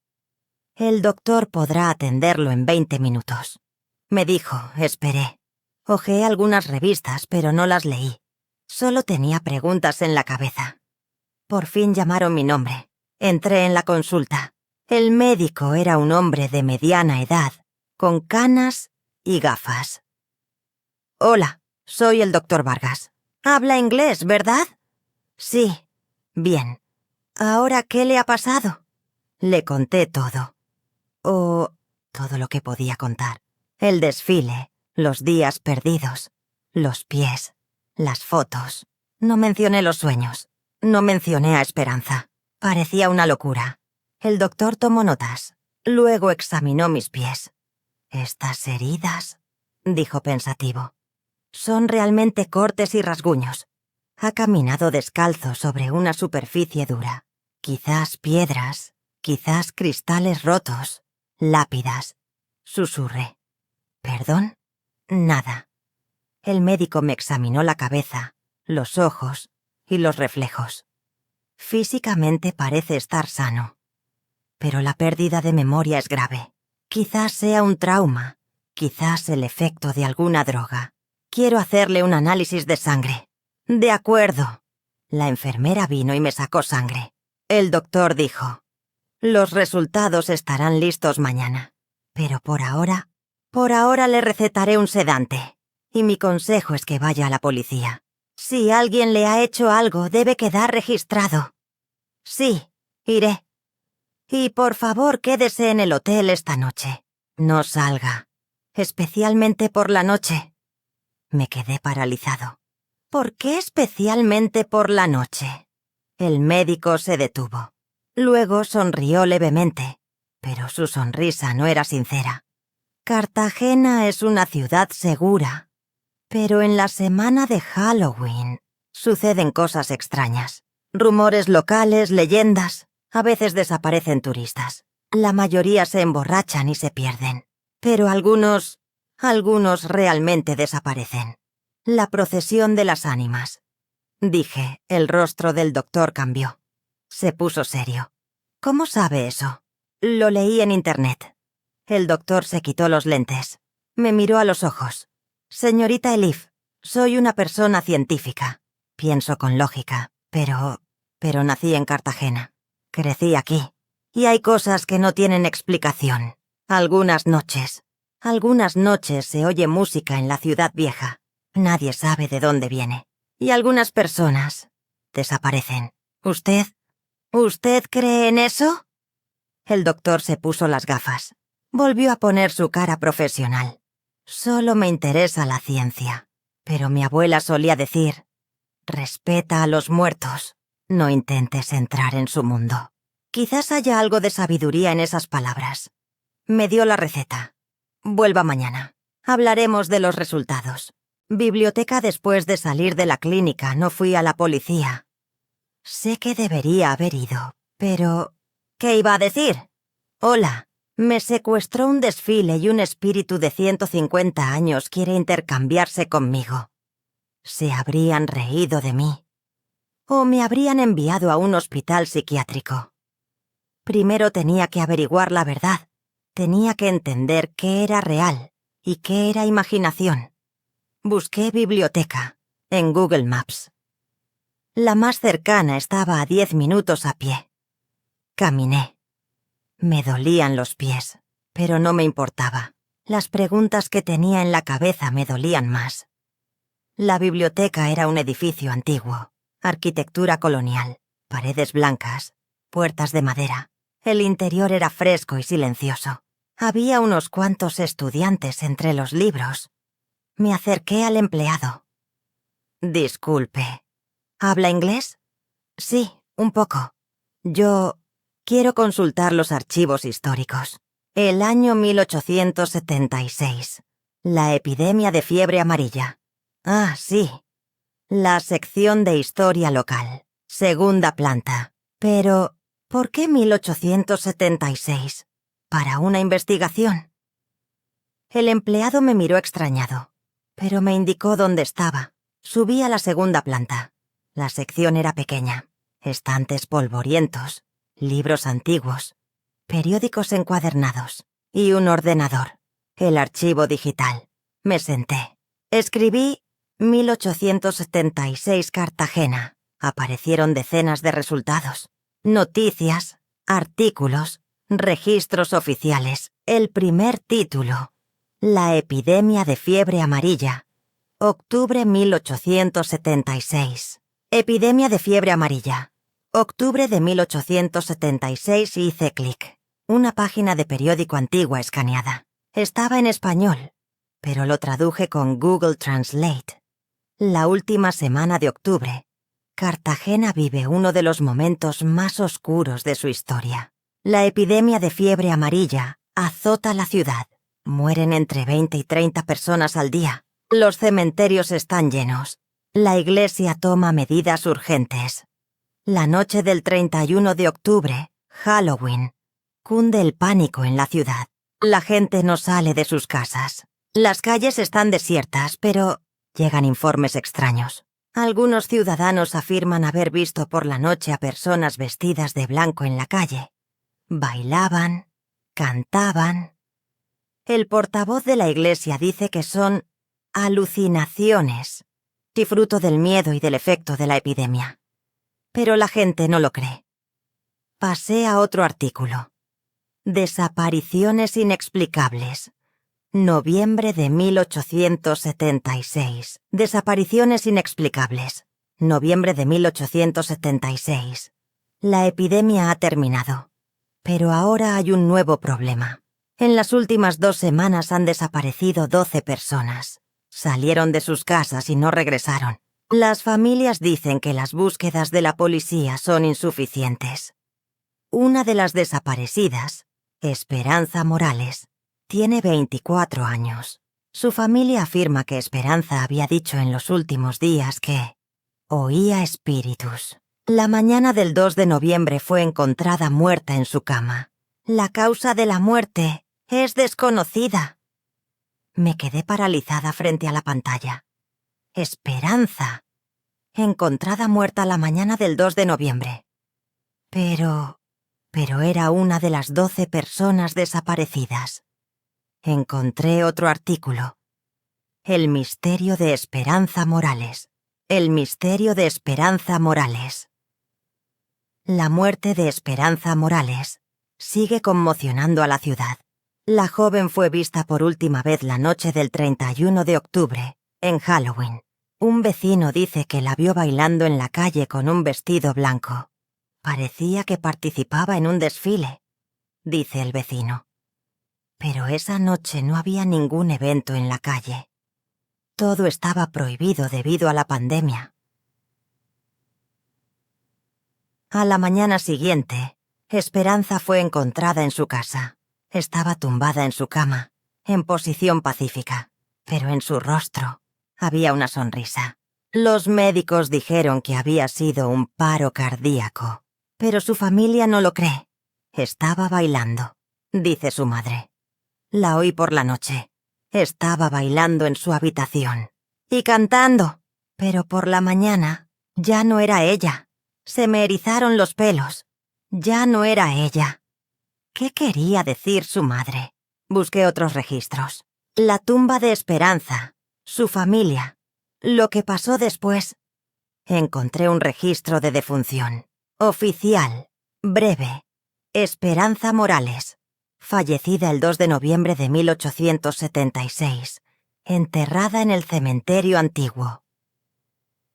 El doctor podrá atenderlo en 20 minutos. Me dijo, esperé. Hojeé algunas revistas, pero no las leí. Solo tenía preguntas en la cabeza. Por fin llamaron mi nombre. Entré en la consulta. El médico era un hombre de mediana edad, con canas y gafas. Hola, soy el doctor Vargas. Habla inglés, ¿verdad? Sí. Bien. ¿Ahora qué le ha pasado? Le conté todo. Todo lo que podía contar. El desfile, los días perdidos, los pies, las fotos. No mencioné los sueños. No mencioné a Esperanza. Parecía una locura. El doctor tomó notas. Luego examinó mis pies. «Estas heridas», dijo pensativo, «son realmente cortes y rasguños. Ha caminado descalzo sobre una superficie dura. Quizás piedras, quizás cristales rotos, lápidas». Susurré. «¿Perdón?» «Nada». El médico me examinó la cabeza, los ojos y los reflejos. Físicamente parece estar sano. Pero la pérdida de memoria es grave. Quizás sea un trauma, quizás el efecto de alguna droga. Quiero hacerle un análisis de sangre. De acuerdo. La enfermera vino y me sacó sangre. El doctor dijo, los resultados estarán listos mañana. Pero por ahora le recetaré un sedante. Y mi consejo es que vaya a la policía. Si alguien le ha hecho algo, debe quedar registrado. Sí, iré. Y por favor, quédese en el hotel esta noche. No salga, especialmente por la noche. Me quedé paralizado. ¿Por qué especialmente por la noche? El médico se detuvo. Luego sonrió levemente, pero su sonrisa no era sincera. Cartagena es una ciudad segura, pero en la semana de Halloween suceden cosas extrañas. Rumores locales, leyendas. A veces desaparecen turistas. La mayoría se emborrachan y se pierden. Pero algunos realmente desaparecen. La procesión de las ánimas. Dije, el rostro del doctor cambió. Se puso serio. ¿Cómo sabe eso? Lo leí en internet. El doctor se quitó los lentes. Me miró a los ojos. Señorita Elif, soy una persona científica. Pienso con lógica, pero nací en Cartagena. Crecí aquí, y hay cosas que no tienen explicación. Algunas noches se oye música en la ciudad vieja. Nadie sabe de dónde viene. Y algunas personas desaparecen. ¿Usted cree en eso? El doctor se puso las gafas. Volvió a poner su cara profesional. Solo me interesa la ciencia. Pero mi abuela solía decir, respeta a los muertos. No intentes entrar en su mundo. Quizás haya algo de sabiduría en esas palabras. Me dio la receta. Vuelva mañana. Hablaremos de los resultados. Biblioteca después de salir de la clínica, no fui a la policía. Sé que debería haber ido, pero... ¿Qué iba a decir? Hola, me secuestró un desfile y un espíritu de 150 años quiere intercambiarse conmigo. Se habrían reído de mí. O me habrían enviado a un hospital psiquiátrico. Primero tenía que averiguar la verdad. Tenía que entender qué era real y qué era imaginación. Busqué biblioteca en Google Maps. La más cercana estaba a 10 minutos a pie. Caminé. Me dolían los pies, pero no me importaba. Las preguntas que tenía en la cabeza me dolían más. La biblioteca era un edificio antiguo, arquitectura colonial, paredes blancas, puertas de madera. El interior era fresco y silencioso. Había unos cuantos estudiantes entre los libros. Me acerqué al empleado. Disculpe, ¿habla inglés? Sí, un poco. Yo quiero consultar los archivos históricos. El año 1876. La epidemia de fiebre amarilla. Ah, sí. La sección de historia local. Segunda planta. Pero, ¿por qué 1876? ¿Para una investigación? El empleado me miró extrañado, pero me indicó dónde estaba. Subí a la segunda planta. La sección era pequeña. Estantes polvorientos, libros antiguos, periódicos encuadernados y un ordenador. El archivo digital. Me senté. Escribí 1876 Cartagena. Aparecieron decenas de resultados. Noticias, artículos, registros oficiales. El primer título. La epidemia de fiebre amarilla. Octubre 1876. Epidemia de fiebre amarilla. Octubre de 1876 hice clic. Una página de periódico antigua escaneada. Estaba en español, pero lo traduje con Google Translate. La última semana de octubre. Cartagena vive uno de los momentos más oscuros de su historia. La epidemia de fiebre amarilla azota la ciudad. Mueren entre 20 y 30 personas al día. Los cementerios están llenos. La iglesia toma medidas urgentes. La noche del 31 de octubre, Halloween, cunde el pánico en la ciudad. La gente no sale de sus casas. Las calles están desiertas, pero llegan informes extraños. Algunos ciudadanos afirman haber visto por la noche a personas vestidas de blanco en la calle. Bailaban, cantaban. El portavoz de la iglesia dice que son alucinaciones y fruto del miedo y del efecto de la epidemia. Pero la gente no lo cree. Pasé a otro artículo. Desapariciones inexplicables. Noviembre de 1876. Desapariciones inexplicables. Noviembre de 1876. La epidemia ha terminado. Pero ahora hay un nuevo problema. En las últimas 2 semanas han desaparecido 12 personas. Salieron de sus casas y no regresaron. Las familias dicen que las búsquedas de la policía son insuficientes. Una de las desaparecidas, Esperanza Morales, tiene 24 años. Su familia afirma que Esperanza había dicho en los últimos días que oía espíritus. La mañana del 2 de noviembre fue encontrada muerta en su cama. La causa de la muerte es desconocida. Me quedé paralizada frente a la pantalla. Esperanza. Encontrada muerta la mañana del 2 de noviembre. Pero era una de las 12 personas desaparecidas. Encontré otro artículo. El misterio de Esperanza Morales. El misterio de Esperanza Morales. La muerte de Esperanza Morales sigue conmocionando a la ciudad. La joven fue vista por última vez la noche del 31 de octubre, en Halloween. Un vecino dice que la vio bailando en la calle con un vestido blanco. Parecía que participaba en un desfile, dice el vecino. Pero esa noche no había ningún evento en la calle. Todo estaba prohibido debido a la pandemia. A la mañana siguiente, Esperanza fue encontrada en su casa. Estaba tumbada en su cama, en posición pacífica, pero en su rostro había una sonrisa. Los médicos dijeron que había sido un paro cardíaco, pero su familia no lo cree. Estaba bailando, dice su madre. La oí por la noche. Estaba bailando en su habitación y cantando, Pero por la mañana ya no era ella. Se me erizaron los pelos. Ya no era ella. ¿Qué quería decir su madre? Busqué otros registros. La tumba de Esperanza, su familia, lo que pasó después. Encontré un registro de defunción. Oficial, breve. Esperanza Morales, fallecida el 2 de noviembre de 1876, enterrada en el cementerio antiguo.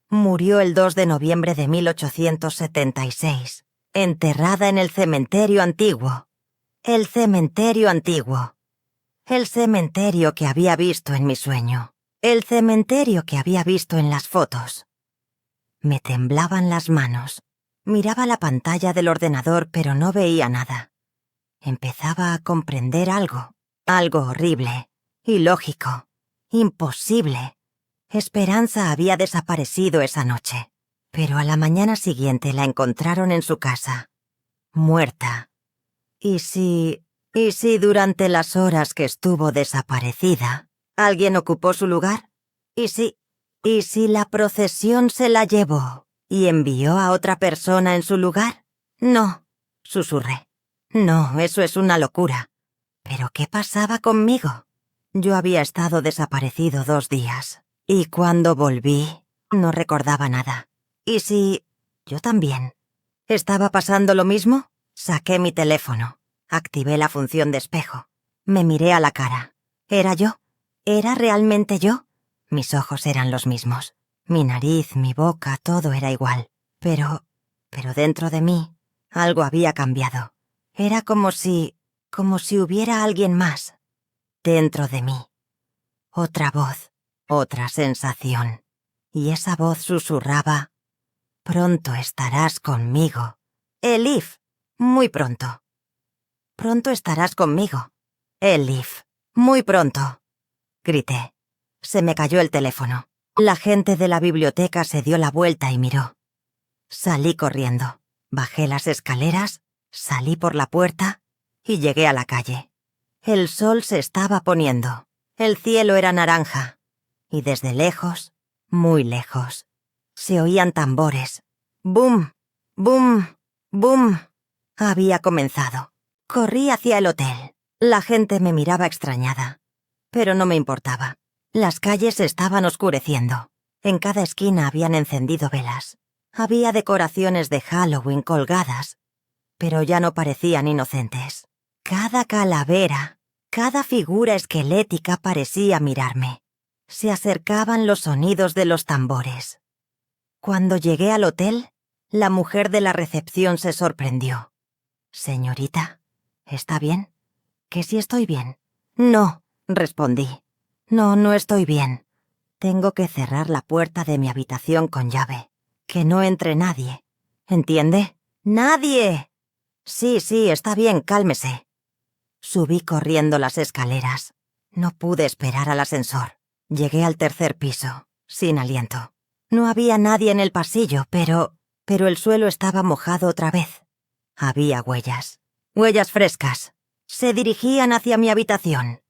Murió el 2 de noviembre de 1876, enterrada en el cementerio antiguo. El cementerio antiguo. El cementerio que había visto en mi sueño. El cementerio que había visto en las fotos. Me temblaban las manos. Miraba la pantalla del ordenador, pero no veía nada. Empezaba a comprender algo. Algo horrible, ilógico, imposible. Esperanza había desaparecido esa noche, pero a la mañana siguiente la encontraron en su casa, muerta. ¿Y si durante las horas que estuvo desaparecida, alguien ocupó su lugar? ¿Y si la procesión se la llevó y envió a otra persona en su lugar? No, susurré. No, eso es una locura. ¿Pero qué pasaba conmigo? Yo había estado desaparecido 2 días, y cuando volví, no recordaba nada. ¿Y si yo también? ¿Estaba pasando lo mismo? Saqué mi teléfono. Activé la función de espejo. Me miré a la cara. ¿Era yo? ¿Era realmente yo? Mis ojos eran los mismos. Mi nariz, mi boca, todo era igual. Pero dentro de mí, algo había cambiado. Era como si hubiera alguien más. Dentro de mí. Otra voz, otra sensación. Y esa voz susurraba: «Pronto estarás conmigo. Elif, muy pronto. Pronto estarás conmigo. Elif, muy pronto», grité. Se me cayó el teléfono. La gente de la biblioteca se dio la vuelta y miró. Salí corriendo. Bajé las escaleras, salí por la puerta y llegué a la calle. El sol se estaba poniendo. El cielo era naranja. Y desde lejos, muy lejos, se oían tambores. ¡Bum! ¡Bum! ¡Bum! Había comenzado. Corrí hacia el hotel. La gente me miraba extrañada. Pero no me importaba. Las calles estaban oscureciendo. En cada esquina habían encendido velas. Había decoraciones de Halloween colgadas, pero ya no parecían inocentes. Cada calavera, cada figura esquelética parecía mirarme. Se acercaban los sonidos de los tambores. Cuando llegué al hotel, la mujer de la recepción se sorprendió. «Señorita, ¿está bien?» «¿Que si estoy bien?» «No», respondí. No estoy bien. Tengo que cerrar la puerta de mi habitación con llave. Que no entre nadie. ¿Entiende? ¡Nadie! Sí, está bien, cálmese». Subí corriendo las escaleras. No pude esperar al ascensor. Llegué al 3er piso, sin aliento. No había nadie en el pasillo, pero el suelo estaba mojado otra vez. Había huellas. Huellas frescas. Se dirigían hacia mi habitación.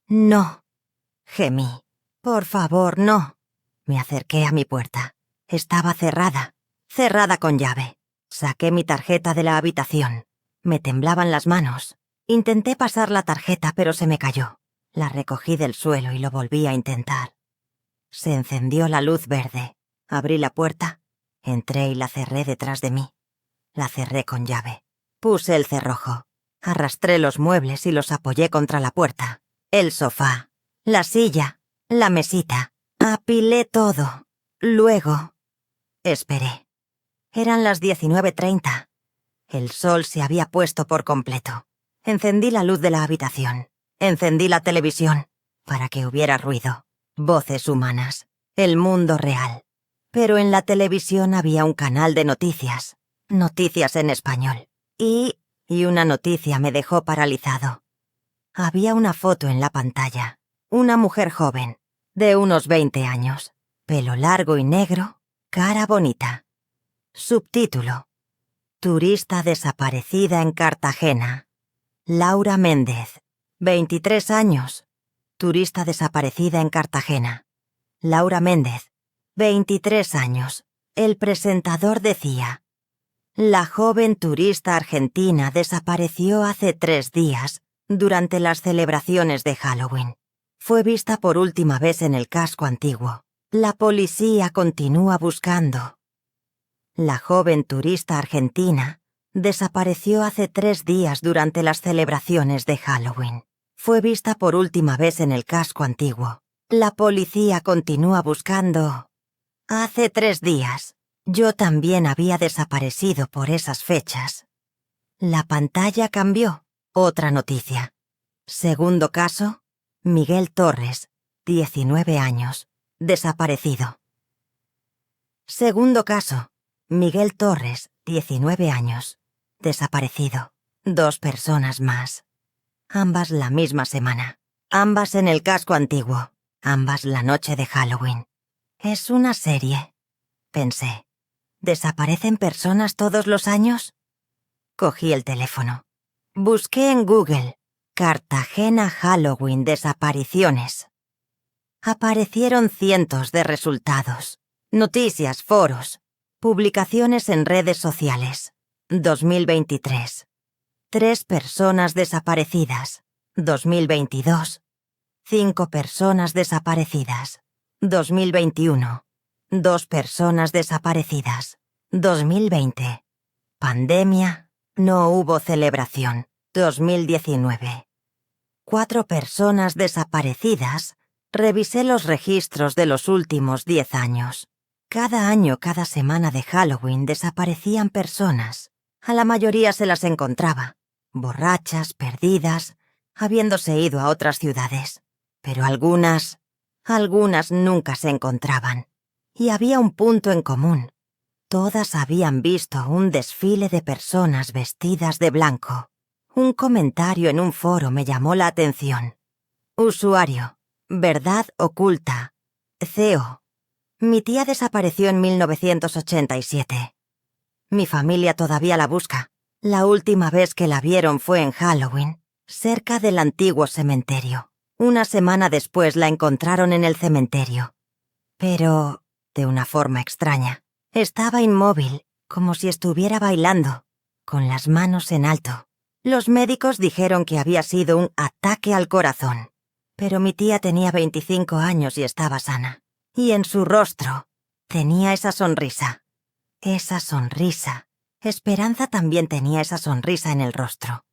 «No», gemí. «Por favor, no». Me acerqué a mi puerta. Estaba cerrada con llave. Saqué mi tarjeta de la habitación. Me temblaban las manos. Intenté pasar la tarjeta, pero se me cayó. La recogí del suelo y lo volví a intentar. Se encendió la luz verde. Abrí la puerta, entré y la cerré detrás de mí. La cerré con llave. Puse el cerrojo. Arrastré los muebles y los apoyé contra la puerta. El sofá, la silla, la mesita. Apilé todo. Luego esperé. Eran las 19:30. El sol se había puesto por completo. Encendí la luz de la habitación. Encendí la televisión para que hubiera ruido. Voces humanas. El mundo real. Pero en la televisión había un canal de noticias. Noticias en español. Y una noticia me dejó paralizado. Había una foto en la pantalla. Una mujer joven, de unos 20 años. Pelo largo y negro, cara bonita. Subtítulo: Turista desaparecida en Cartagena. Laura Méndez, 23 años. Turista desaparecida en Cartagena. Laura Méndez, 23 años. El presentador decía: la joven turista argentina desapareció hace 3 días durante las celebraciones de Halloween. Fue vista por última vez en el casco antiguo. La policía continúa buscando. La joven turista argentina desapareció hace 3 días durante las celebraciones de Halloween. Fue vista por última vez en el casco antiguo. La policía continúa buscando. Hace 3 días. Yo también había desaparecido por esas fechas. La pantalla cambió. Otra noticia. Segundo caso, Miguel Torres, 19 años, desaparecido. Segundo caso, Miguel Torres, 19 años, desaparecido. 2 personas más. Ambas la misma semana. Ambas en el casco antiguo. Ambas la noche de Halloween. Es una serie, pensé. ¿Desaparecen personas todos los años? Cogí el teléfono. Busqué en Google Cartagena Halloween desapariciones. Aparecieron cientos de resultados. Noticias, foros, publicaciones en redes sociales. 2023. 3 personas desaparecidas. 2022. 5 personas desaparecidas. 2021. 2 personas desaparecidas. 2020. Pandemia. No hubo celebración. 2019. 4 personas desaparecidas. Revisé los registros de los últimos 10 años. Cada año, cada semana de Halloween desaparecían personas. A la mayoría se las encontraba, borrachas, perdidas, habiéndose ido a otras ciudades. Pero algunas nunca se encontraban. Y había un punto en común. Todas habían visto un desfile de personas vestidas de blanco. Un comentario en un foro me llamó la atención. Usuario: Verdad oculta. CEO: mi tía desapareció en 1987. Mi familia todavía la busca. La última vez que la vieron fue en Halloween, cerca del antiguo cementerio. Una semana después la encontraron en el cementerio. Pero, de una forma extraña, estaba inmóvil, como si estuviera bailando, con las manos en alto. Los médicos dijeron que había sido un ataque al corazón. Pero mi tía tenía 25 años y estaba sana. Y en su rostro tenía esa sonrisa. Esa sonrisa. Esperanza también tenía esa sonrisa en el rostro.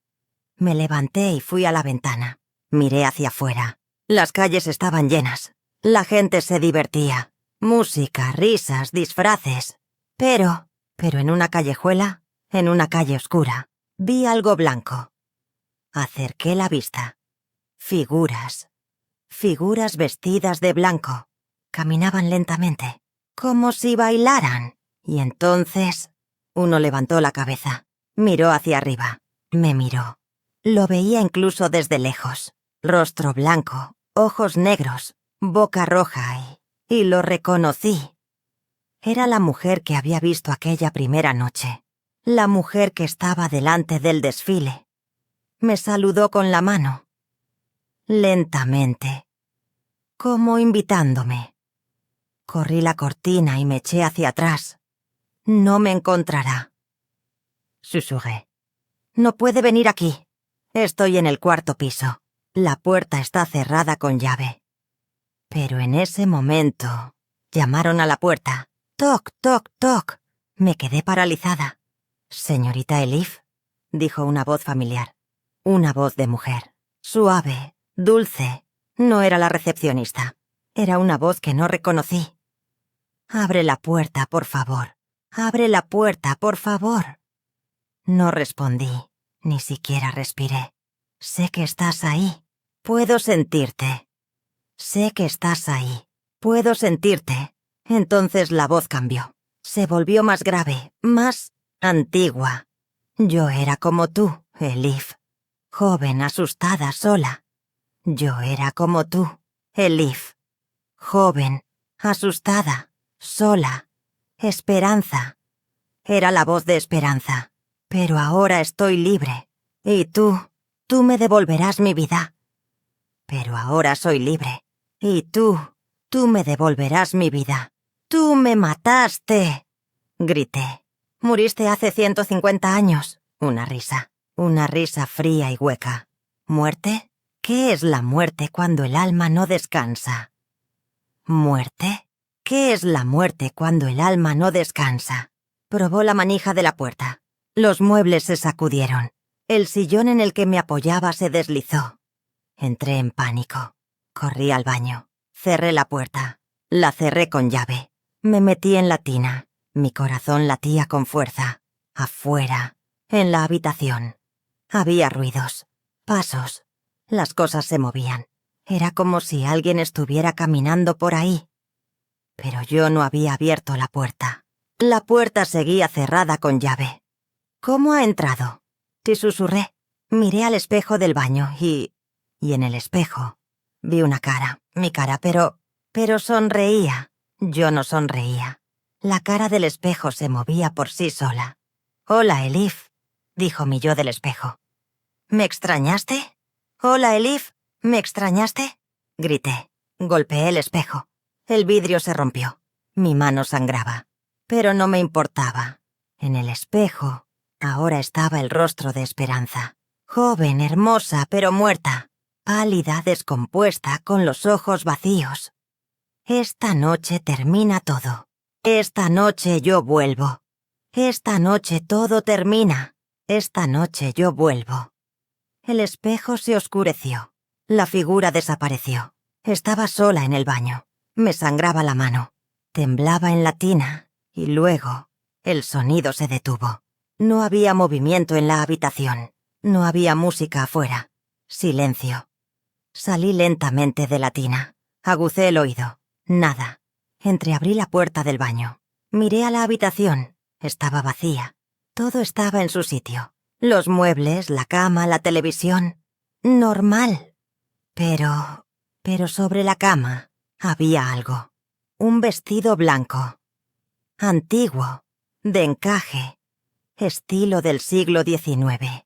Me levanté y fui a la ventana. Miré hacia afuera. Las calles estaban llenas. La gente se divertía. Música, risas, disfraces. Pero en una callejuela, en una calle oscura, vi algo blanco. Acerqué la vista. Figuras. Figuras vestidas de blanco. Caminaban lentamente, como si bailaran. Y entonces, uno levantó la cabeza, miró hacia arriba, me miró. Lo veía incluso desde lejos. Rostro blanco, ojos negros, boca roja y lo reconocí. Era la mujer que había visto aquella primera noche. La mujer que estaba delante del desfile. Me saludó con la mano. Lentamente, como invitándome. Corrí la cortina y me eché hacia atrás. No me encontrará. Susurré. No puede venir aquí. Estoy en el 4º piso. La puerta está cerrada con llave. Pero en ese momento, llamaron a la puerta. Toc, toc, toc. Me quedé paralizada. Señorita Elif, dijo una voz familiar. Una voz de mujer. Suave, dulce. No era la recepcionista. Era una voz que no reconocí. Abre la puerta, por favor. Abre la puerta, por favor. No respondí, ni siquiera respiré. Sé que estás ahí. Puedo sentirte. Sé que estás ahí. Puedo sentirte. Entonces la voz cambió. Se volvió más grave, más antigua. Yo era como tú, Elif. Joven, asustada, sola. Yo era como tú, Elif. Joven, asustada, sola. Esperanza. Era la voz de Esperanza. Pero ahora estoy libre. Y tú me devolverás mi vida. Pero ahora soy libre. Y tú me devolverás mi vida. ¡Tú me mataste!, grité. «Muriste hace 150 años». Una risa fría y hueca. ¿Muerte? ¿Qué es la muerte cuando el alma no descansa? ¿Muerte? ¿Qué es la muerte cuando el alma no descansa? Probó la manija de la puerta. Los muebles se sacudieron. El sillón en el que me apoyaba se deslizó. Entré en pánico. Corrí al baño. Cerré la puerta. La cerré con llave. Me metí en la tina. Mi corazón latía con fuerza. Afuera, en la habitación. Había ruidos, pasos. Las cosas se movían. Era como si alguien estuviera caminando por ahí. Pero yo no había abierto la puerta. La puerta seguía cerrada con llave. ¿Cómo ha entrado? Te susurré. Miré al espejo del baño y en el espejo vi una cara, mi cara, pero sonreía. Yo no sonreía. La cara del espejo se movía por sí sola. «Hola, Elif», dijo mi yo del espejo. «¿Me extrañaste? Hola, Elif, ¿me extrañaste?», grité. Golpeé el espejo. El vidrio se rompió. Mi mano sangraba. Pero no me importaba. En el espejo ahora estaba el rostro de Esperanza. Joven, hermosa, pero muerta. Pálida, descompuesta, con los ojos vacíos. Esta noche termina todo. Esta noche yo vuelvo. Esta noche todo termina. Esta noche yo vuelvo. El espejo se oscureció. La figura desapareció. Estaba sola en el baño. Me sangraba la mano. Temblaba en la tina. Y luego, el sonido se detuvo. No había movimiento en la habitación. No había música afuera. Silencio. Salí lentamente de la tina. Agucé el oído. Nada. Entreabrí la puerta del baño. Miré a la habitación. Estaba vacía. Todo estaba en su sitio. Los muebles, la cama, la televisión. Normal. Pero sobre la cama había algo. Un vestido blanco. Antiguo. De encaje. Estilo del siglo XIX.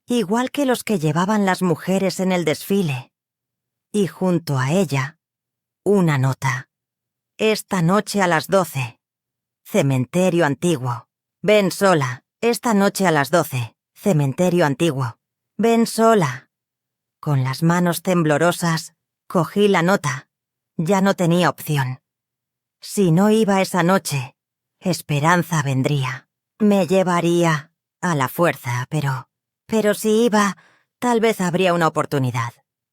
Igual que los que llevaban las mujeres en el desfile. Y junto a ella, una nota. Esta noche a las 12. Cementerio antiguo. Ven sola. Esta noche a las 12. Cementerio antiguo. Ven sola. Con las manos temblorosas, cogí la nota. Ya no tenía opción. Si no iba esa noche, Esperanza vendría. Me llevaría a la fuerza, pero si iba, tal vez habría una oportunidad.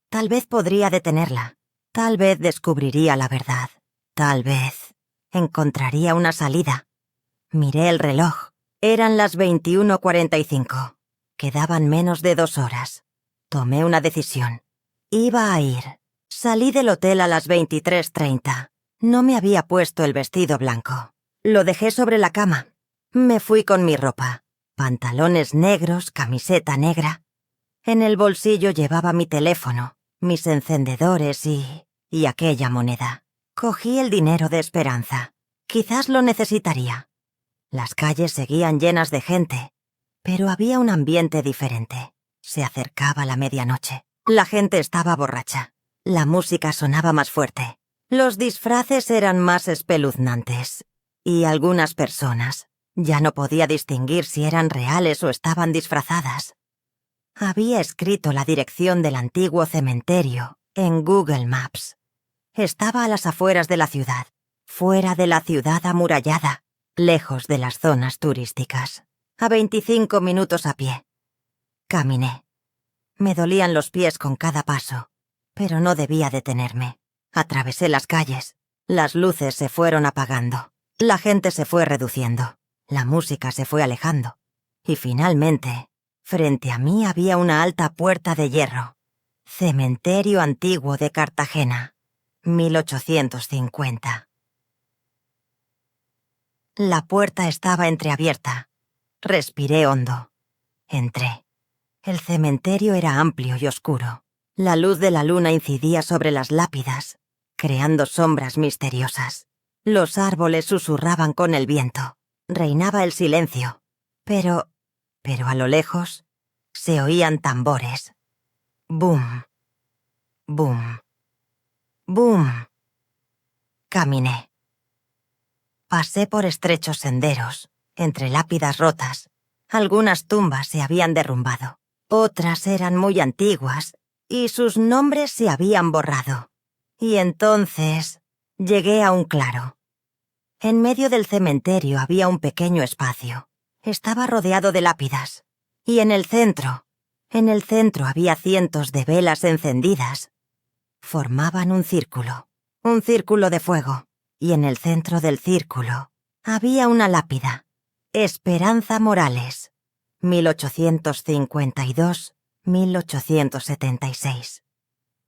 Tal vez podría detenerla. Tal vez descubriría la verdad. Tal vez encontraría una salida. Miré el reloj. Eran las 21:45. Quedaban menos de 2 horas. Tomé una decisión. Iba a ir. Salí del hotel a las 23:30. No me había puesto el vestido blanco. Lo dejé sobre la cama. Me fui con mi ropa. Pantalones negros, camiseta negra. En el bolsillo llevaba mi teléfono, mis encendedores y aquella moneda. Cogí el dinero de Esperanza. Quizás lo necesitaría. Las calles seguían llenas de gente, pero había un ambiente diferente. Se acercaba la medianoche. La gente estaba borracha. La música sonaba más fuerte. Los disfraces eran más espeluznantes. Y algunas personas. Ya no podía distinguir si eran reales o estaban disfrazadas. Había escrito la dirección del antiguo cementerio en Google Maps. Estaba a las afueras de la ciudad, fuera de la ciudad amurallada, lejos de las zonas turísticas, a 25 minutos a pie. Caminé. Me dolían los pies con cada paso, pero no debía detenerme. Atravesé las calles. Las luces se fueron apagando. La gente se fue reduciendo. La música se fue alejando. Y finalmente, frente a mí había una alta puerta de hierro. Cementerio antiguo de Cartagena, 1850. La puerta estaba entreabierta. Respiré hondo. Entré. El cementerio era amplio y oscuro. La luz de la luna incidía sobre las lápidas, creando sombras misteriosas. Los árboles susurraban con el viento. Reinaba el silencio. Pero a lo lejos se oían tambores. Boom, boom, boom. Caminé. Pasé por estrechos senderos, entre lápidas rotas. Algunas tumbas se habían derrumbado, otras eran muy antiguas, y sus nombres se habían borrado. Y entonces llegué a un claro. En medio del cementerio había un pequeño espacio. Estaba rodeado de lápidas. Y en el centro había cientos de velas encendidas. Formaban un círculo de fuego. Y en el centro del círculo había una lápida. Esperanza Morales, 1852-1876.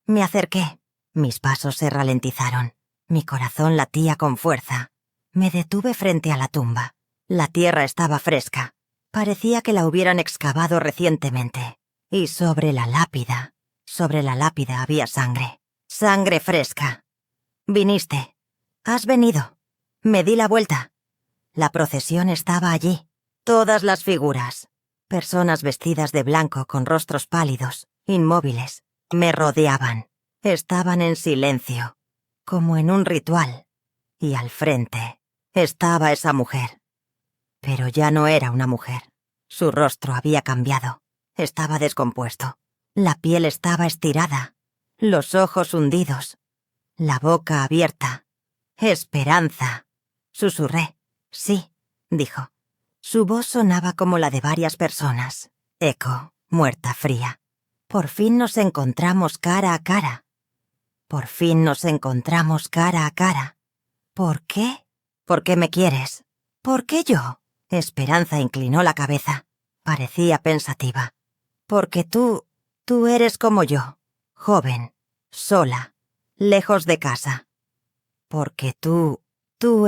Me acerqué. Mis pasos se ralentizaron. Mi corazón latía con fuerza. Me detuve frente a la tumba. La tierra estaba fresca. Parecía que la hubieran excavado recientemente. Y sobre la lápida había sangre. Sangre fresca. Viniste. Has venido. Me di la vuelta. La procesión estaba allí. Todas las figuras. Personas vestidas de blanco con rostros pálidos, inmóviles, me rodeaban. Estaban en silencio, como en un ritual. Y al frente estaba esa mujer. Pero ya no era una mujer. Su rostro había cambiado. Estaba descompuesto. La piel estaba estirada. Los ojos hundidos. La boca abierta. Esperanza. Susurré. Sí, dijo. Su voz sonaba como la de varias personas. Eco, muerta fría. Por fin nos encontramos cara a cara. Por fin nos encontramos cara a cara. ¿Por qué? ¿Por qué me quieres? ¿Por qué yo? Esperanza inclinó la cabeza. Parecía pensativa. Porque tú eres como yo, joven, sola, lejos de casa. Porque tú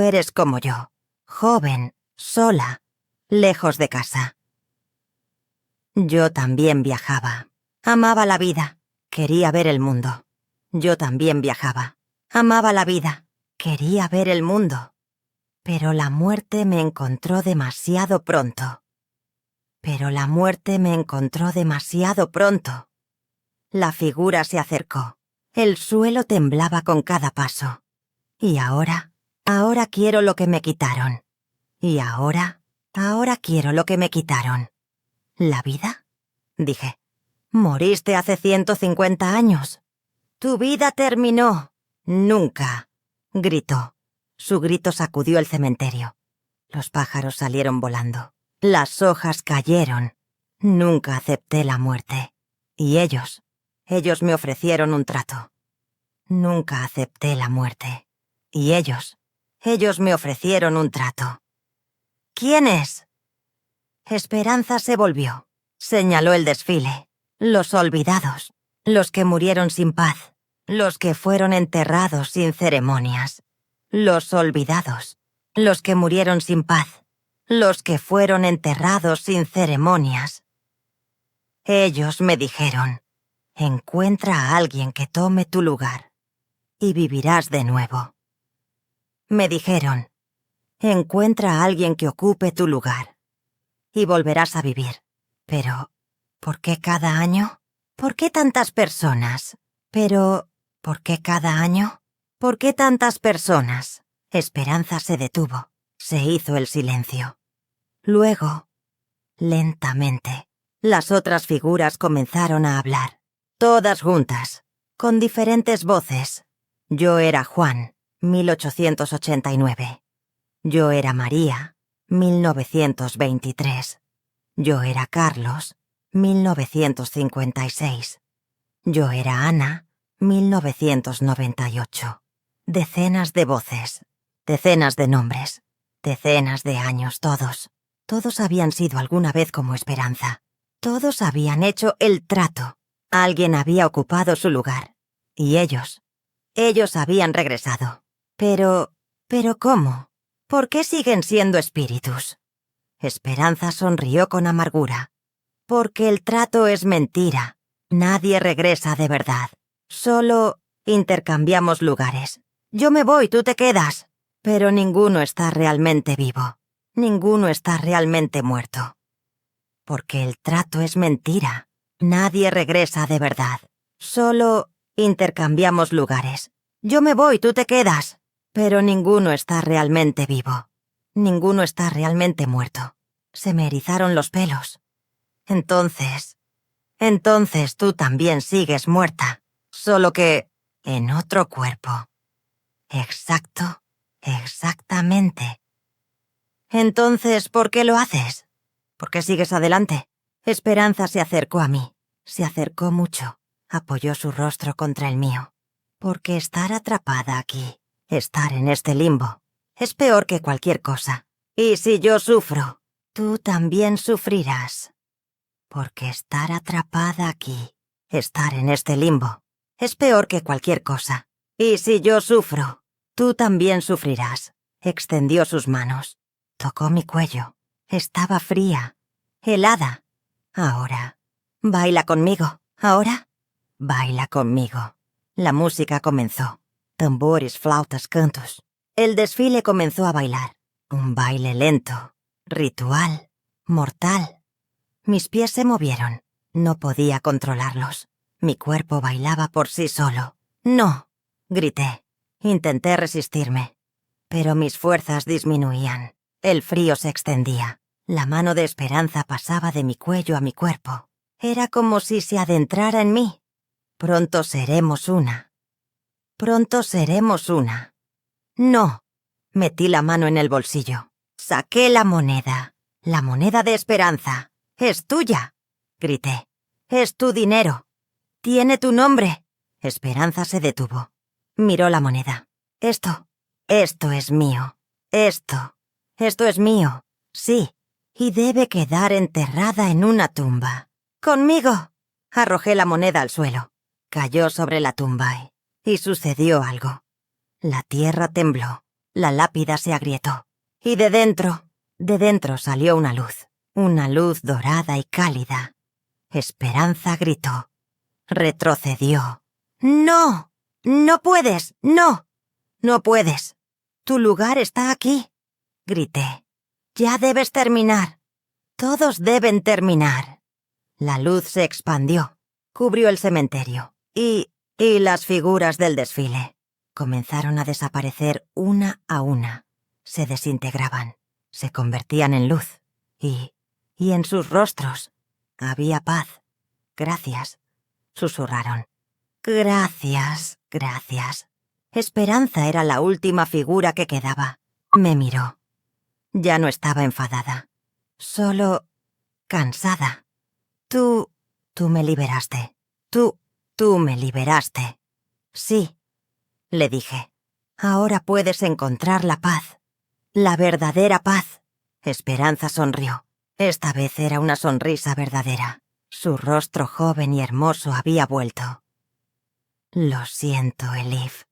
eres como yo, joven, sola, lejos de casa. Yo también viajaba. Amaba la vida. Quería ver el mundo. Yo también viajaba. Amaba la vida. Quería ver el mundo. Pero la muerte me encontró demasiado pronto. La figura se acercó. El suelo temblaba con cada paso. Y ahora quiero lo que me quitaron. Y ahora quiero lo que me quitaron. ¿La vida? Dije. Moriste hace 150 años. Tu vida terminó. Nunca. Gritó. Su grito sacudió el cementerio. Los pájaros salieron volando. Las hojas cayeron. Nunca acepté la muerte. Y ellos me ofrecieron un trato. Nunca acepté la muerte. Y ellos me ofrecieron un trato. ¿Quién es? Esperanza se volvió. Señaló el desfile. Los olvidados. Los que murieron sin paz. Los que fueron enterrados sin ceremonias. Los olvidados. Los que murieron sin paz. Los que fueron enterrados sin ceremonias. Ellos me dijeron, encuentra a alguien que tome tu lugar y vivirás de nuevo. Me dijeron, encuentra a alguien que ocupe tu lugar y volverás a vivir. Pero, ¿por qué cada año? ¿Por qué tantas personas? Pero, ¿por qué cada año? ¿Por qué tantas personas? Esperanza se detuvo. Se hizo el silencio. Luego, lentamente, las otras figuras comenzaron a hablar. Todas juntas, con diferentes voces. Yo era Juan, 1889. Yo era María, 1923. Yo era Carlos, 1956. Yo era Ana, 1998. Decenas de voces, decenas de nombres, decenas de años todos. Todos habían sido alguna vez como Esperanza. Todos habían hecho el trato. Alguien había ocupado su lugar. Y ellos habían regresado. Pero ¿cómo? ¿Por qué siguen siendo espíritus? Esperanza sonrió con amargura. Porque el trato es mentira. Nadie regresa de verdad. Solo intercambiamos lugares. Yo me voy, tú te quedas. Pero ninguno está realmente vivo. Ninguno está realmente muerto. Porque el trato es mentira. Nadie regresa de verdad. Solo intercambiamos lugares. Yo me voy, tú te quedas. Pero ninguno está realmente vivo. Ninguno está realmente muerto. Se me erizaron los pelos. Entonces tú también sigues muerta, solo que en otro cuerpo. Exacto, exactamente. Entonces, ¿por qué lo haces? ¿Por qué sigues adelante? Esperanza se acercó a mí. Se acercó mucho. Apoyó su rostro contra el mío. Porque estar atrapada aquí, estar en este limbo, es peor que cualquier cosa. Y si yo sufro, tú también sufrirás. Porque estar atrapada aquí, estar en este limbo, es peor que cualquier cosa. Y si yo sufro, tú también sufrirás. Extendió sus manos. Tocó mi cuello. Estaba fría, helada. Ahora, baila conmigo. Ahora, baila conmigo. La música comenzó. Tambores, flautas, cantos. El desfile comenzó a bailar. Un baile lento, ritual, mortal. Mis pies se movieron. No podía controlarlos. Mi cuerpo bailaba por sí solo. ¡No!, grité. Intenté resistirme. Pero mis fuerzas disminuían. El frío se extendía. La mano de Esperanza pasaba de mi cuello a mi cuerpo. Era como si se adentrara en mí. Pronto seremos una. Pronto seremos una. No. Metí la mano en el bolsillo. Saqué la moneda. La moneda de Esperanza. ¡Es tuya!, grité. ¡Es tu dinero! ¡Tiene tu nombre! Esperanza se detuvo. Miró la moneda. Esto es mío. Esto es mío. Sí. Y debe quedar enterrada en una tumba. ¡Conmigo! Arrojé la moneda al suelo. Cayó sobre la tumba y sucedió algo. La tierra tembló. La lápida se agrietó. Y de dentro salió una luz dorada y cálida. Esperanza gritó. Retrocedió. ¡No! ¡No puedes! ¡No! ¡No puedes! Tu lugar está aquí, grité. Ya debes terminar. Todos deben terminar. La luz se expandió, cubrió el cementerio, y las figuras del desfile comenzaron a desaparecer una a una. Se desintegraban, se convertían en luz, y en sus rostros había paz. Gracias, susurraron. Gracias, gracias. Esperanza era la última figura que quedaba. Me miró. Ya no estaba enfadada, solo cansada. Tú me liberaste. Tú me liberaste. Sí, le dije. Ahora puedes encontrar la paz. La verdadera paz. Esperanza sonrió. Esta vez era una sonrisa verdadera. Su rostro joven y hermoso había vuelto. Lo siento, Elif.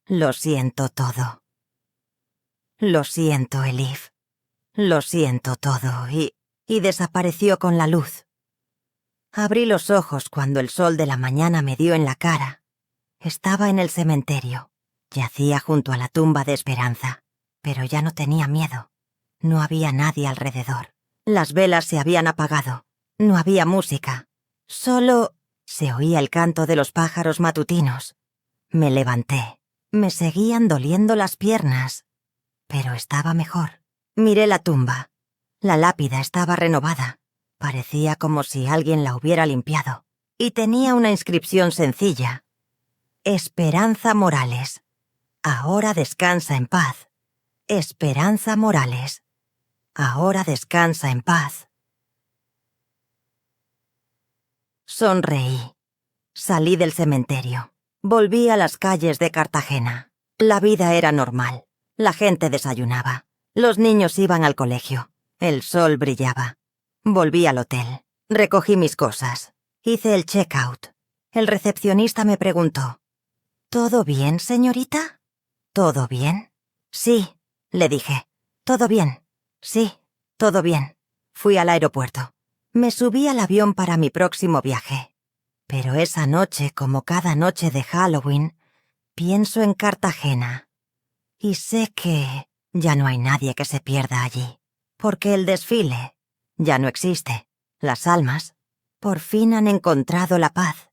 Lo siento todo. Lo siento, Elif. Lo siento todo, y desapareció con la luz. Abrí los ojos cuando el sol de la mañana me dio en la cara. Estaba en el cementerio. Yacía junto a la tumba de Esperanza, pero ya no tenía miedo. No había nadie alrededor. Las velas se habían apagado. No había música. Solo se oía el canto de los pájaros matutinos. Me levanté. Me seguían doliendo las piernas, pero estaba mejor. Miré la tumba. La lápida estaba renovada. Parecía como si alguien la hubiera limpiado. Y tenía una inscripción sencilla. Esperanza Morales. Ahora descansa en paz. Esperanza Morales. Ahora descansa en paz. Sonreí. Salí del cementerio. Volví a las calles de Cartagena. La vida era normal. La gente desayunaba. Los niños iban al colegio. El sol brillaba. Volví al hotel. Recogí mis cosas. Hice el check-out. El recepcionista me preguntó: ¿Todo bien, señorita? ¿Todo bien? Sí, le dije. ¿Todo bien? Sí, todo bien. Fui al aeropuerto. Me subí al avión para mi próximo viaje. Pero esa noche, como cada noche de Halloween, pienso en Cartagena. Y sé que ya no hay nadie que se pierda allí. Porque el desfile ya no existe. Las almas por fin han encontrado la paz.